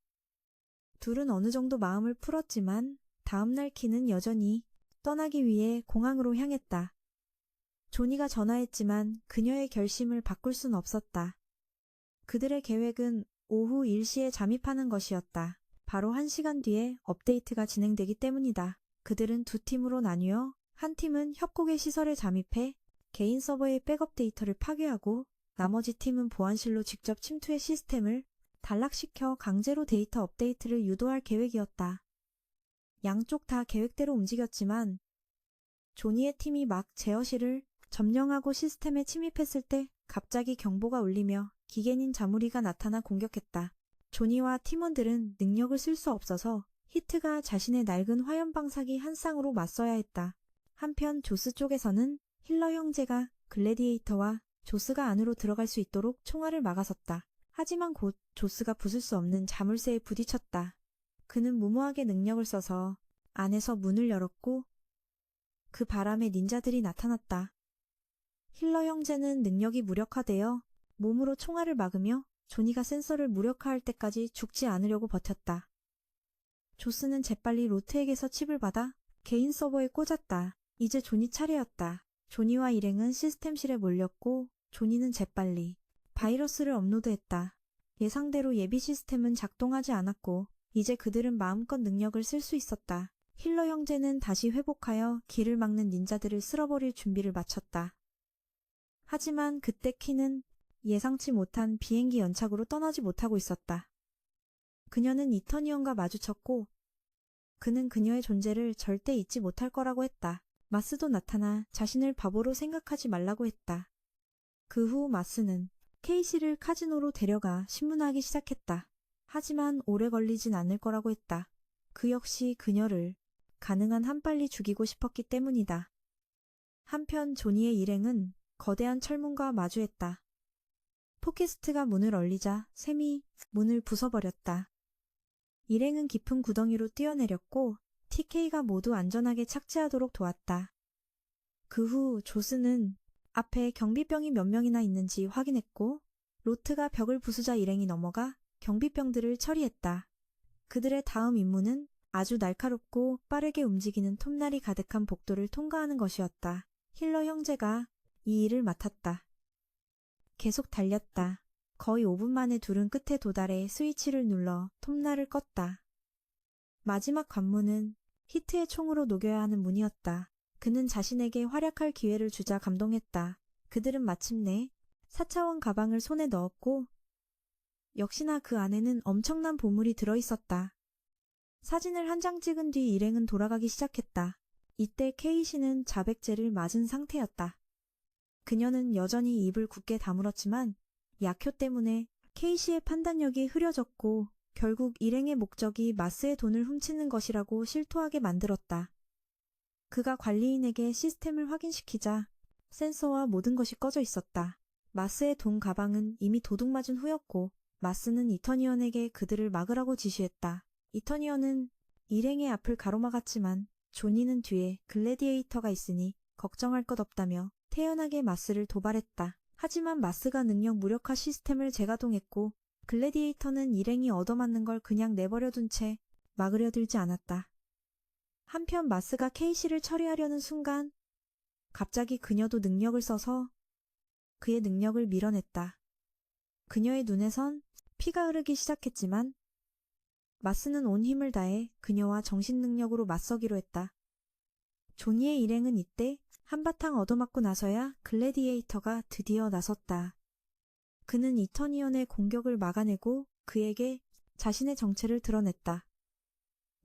둘은 어느 정도 마음을 풀었지만 다음날 키는 여전히 떠나기 위해 공항으로 향했다. 조니가 전화했지만 그녀의 결심을 바꿀 순 없었다. 그들의 계획은 오후 1시에 잠입하는 것이었다. 바로 1시간 뒤에 업데이트가 진행되기 때문이다. 그들은 두 팀으로 나뉘어 한 팀은 협곡의 시설에 잠입해 개인 서버의 백업 데이터를 파괴하고 나머지 팀은 보안실로 직접 침투해 시스템을 단락시켜 강제로 데이터 업데이트를 유도할 계획이었다. 양쪽 다 계획대로 움직였지만 조니의 팀이 막 제어실을 점령하고 시스템에 침입했을 때 갑자기 경보가 울리며 기계인 자무리가 나타나 공격했다. 조니와 팀원들은 능력을 쓸 수 없어서 히트가 자신의 낡은 화염방사기 한 쌍으로 맞서야 했다. 한편 조스 쪽에서는 힐러 형제가 글래디에이터와 조스가 안으로 들어갈 수 있도록 총알을 막아섰다. 하지만 곧 조스가 부술 수 없는 자물쇠에 부딪혔다. 그는 무모하게 능력을 써서 안에서 문을 열었고 그 바람에 닌자들이 나타났다. 힐러 형제는 능력이 무력화되어 몸으로 총알을 막으며 조니가 센서를 무력화할 때까지 죽지 않으려고 버텼다. 조스는 재빨리 로트에게서 칩을 받아 개인 서버에 꽂았다. 이제 조니 차례였다. 조니와 일행은 시스템실에 몰렸고 조니는 재빨리 바이러스를 업로드했다. 예상대로 예비 시스템은 작동하지 않았고 이제 그들은 마음껏 능력을 쓸 수 있었다. 힐러 형제는 다시 회복하여 길을 막는 닌자들을 쓸어버릴 준비를 마쳤다. 하지만 그때 키는 예상치 못한 비행기 연착으로 떠나지 못하고 있었다. 그녀는 이터니언과 마주쳤고 그는 그녀의 존재를 절대 잊지 못할 거라고 했다. 마스도 나타나 자신을 바보로 생각하지 말라고 했다. 그 후 마스는 케이시를 카지노로 데려가 신문하기 시작했다. 하지만 오래 걸리진 않을 거라고 했다. 그 역시 그녀를 가능한 한 빨리 죽이고 싶었기 때문이다. 한편 조니의 일행은 거대한 철문과 마주했다. 포캐스트가 문을 얼리자 샘이 문을 부숴버렸다. 일행은 깊은 구덩이로 뛰어내렸고 TK가 모두 안전하게 착지하도록 도왔다. 그 후 조스는 앞에 경비병이 몇 명이나 있는지 확인했고 로트가 벽을 부수자 일행이 넘어가 경비병들을 처리했다. 그들의 다음 임무는 아주 날카롭고 빠르게 움직이는 톱날이 가득한 복도를 통과하는 것이었다. 힐러 형제가 이 일을 맡았다. 계속 달렸다. 거의 5분 만에 둘은 끝에 도달해 스위치를 눌러 톱날을 껐다. 마지막 관문은 히트의 총으로 녹여야 하는 문이었다. 그는 자신에게 활약할 기회를 주자 감동했다. 그들은 마침내 4차원 가방을 손에 넣었고 역시나 그 안에는 엄청난 보물이 들어있었다. 사진을 한 장 찍은 뒤 일행은 돌아가기 시작했다. 이때 케이시는 자백제를 맞은 상태였다. 그녀는 여전히 입을 굳게 다물었지만 약효 때문에 케이시의 판단력이 흐려졌고 결국 일행의 목적이 마스의 돈을 훔치는 것이라고 실토하게 만들었다. 그가 관리인에게 시스템을 확인시키자 센서와 모든 것이 꺼져 있었다. 마스의 돈 가방은 이미 도둑맞은 후였고 마스는 이터니언에게 그들을 막으라고 지시했다. 이터니언은 일행의 앞을 가로막았지만 조니는 뒤에 글래디에이터가 있으니 걱정할 것 없다며 태연하게 마스를 도발했다. 하지만 마스가 능력 무력화 시스템을 재가동했고 글래디에이터는 일행이 얻어맞는 걸 그냥 내버려둔 채 막으려 들지 않았다. 한편 마스가 케이시를 처리하려는 순간 갑자기 그녀도 능력을 써서 그의 능력을 밀어냈다. 그녀의 눈에선 피가 흐르기 시작했지만 마스는 온 힘을 다해 그녀와 정신능력으로 맞서기로 했다. 조니의 일행은 이때 한바탕 얻어맞고 나서야 글래디에이터가 드디어 나섰다. 그는 이터니언의 공격을 막아내고 그에게 자신의 정체를 드러냈다.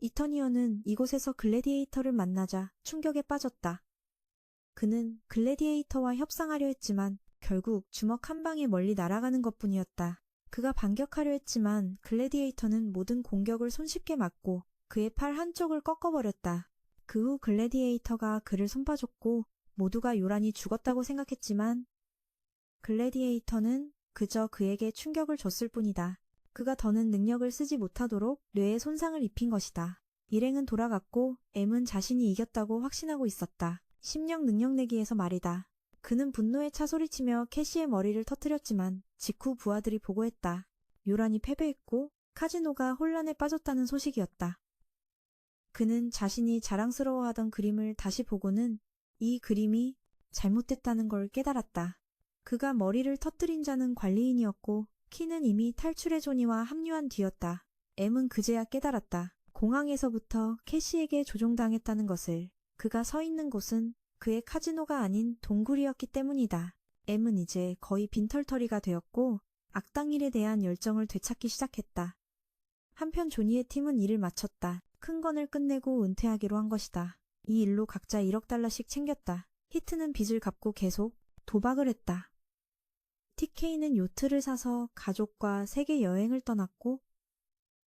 이터니언은 이곳에서 글래디에이터를 만나자 충격에 빠졌다. 그는 글래디에이터와 협상하려 했지만 결국 주먹 한 방에 멀리 날아가는 것뿐이었다. 그가 반격하려 했지만 글래디에이터는 모든 공격을 손쉽게 막고 그의 팔 한쪽을 꺾어버렸다. 그 후 글래디에이터가 그를 손봐줬고 모두가 요란히 죽었다고 생각했지만 글래디에이터는 그저 그에게 충격을 줬을 뿐이다. 그가 더는 능력을 쓰지 못하도록 뇌에 손상을 입힌 것이다. 일행은 돌아갔고 M은 자신이 이겼다고 확신하고 있었다. 심령 능력 내기에서 말이다. 그는 분노에 차 소리치며 캐시의 머리를 터뜨렸지만 직후 부하들이 보고했다. 요란히 패배했고 카지노가 혼란에 빠졌다는 소식이었다. 그는 자신이 자랑스러워하던 그림을 다시 보고는 이 그림이 잘못됐다는 걸 깨달았다. 그가 머리를 터뜨린 자는 관리인이었고 키는 이미 탈출의 조니와 합류한 뒤였다. M은 그제야 깨달았다. 공항에서부터 캐시에게 조종당했다는 것을. 그가 서 있는 곳은 그의 카지노가 아닌 동굴이었기 때문이다. M은 이제 거의 빈털터리가 되었고 악당일에 대한 열정을 되찾기 시작했다. 한편 조니의 팀은 일을 마쳤다. 큰 건을 끝내고 은퇴하기로 한 것이다. 이 일로 각자 1억 달러씩 챙겼다. 히트는 빚을 갚고 계속 도박을 했다. TK는 요트를 사서 가족과 세계 여행을 떠났고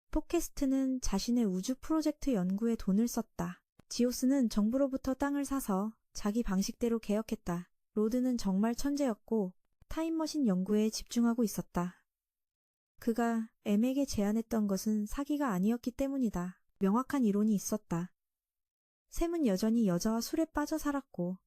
포캐스트는 자신의 우주 프로젝트 연구에 돈을 썼다. 지오스는 정부로부터 땅을 사서 자기 방식대로 개혁했다. 로드는 정말 천재였고 타임머신 연구에 집중하고 있었다. 그가 M에게 제안했던 것은 사기가 아니었기 때문이다. 명확한 이론이 있었다. 샘은 여전히 여자와 술에 빠져 살았고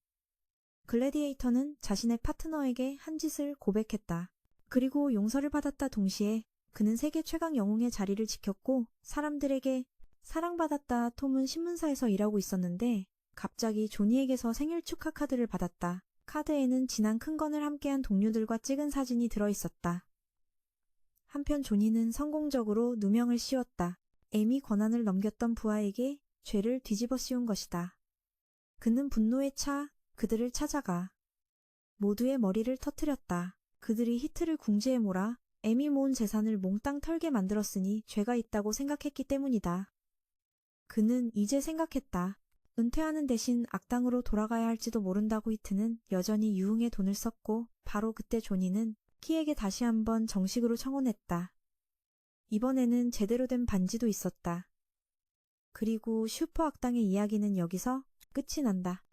글래디에이터는 자신의 파트너에게 한 짓을 고백했다. 그리고 용서를 받았다 동시에 그는 세계 최강 영웅의 자리를 지켰고 사람들에게 사랑받았다. 톰은 신문사에서 일하고 있었는데 갑자기 조니에게서 생일 축하 카드를 받았다. 카드에는 지난 큰 건을 함께한 동료들과 찍은 사진이 들어있었다. 한편 조니는 성공적으로 누명을 씌웠다. M이 권한을 넘겼던 부하에게 죄를 뒤집어 씌운 것이다. 그는 분노에 차 그들을 찾아가 모두의 머리를 터뜨렸다. 그들이 히트를 궁지에 몰아 M이 모은 재산을 몽땅 털게 만들었으니 죄가 있다고 생각했기 때문이다. 그는 이제 생각했다. 은퇴하는 대신 악당으로 돌아가야 할지도 모른다고. 히트는 여전히 유흥에 돈을 썼고 바로 그때 조니는 키에게 다시 한번 정식으로 청혼했다. 이번에는 제대로 된 반지도 있었다. 그리고 슈퍼 악당의 이야기는 여기서 끝이 난다.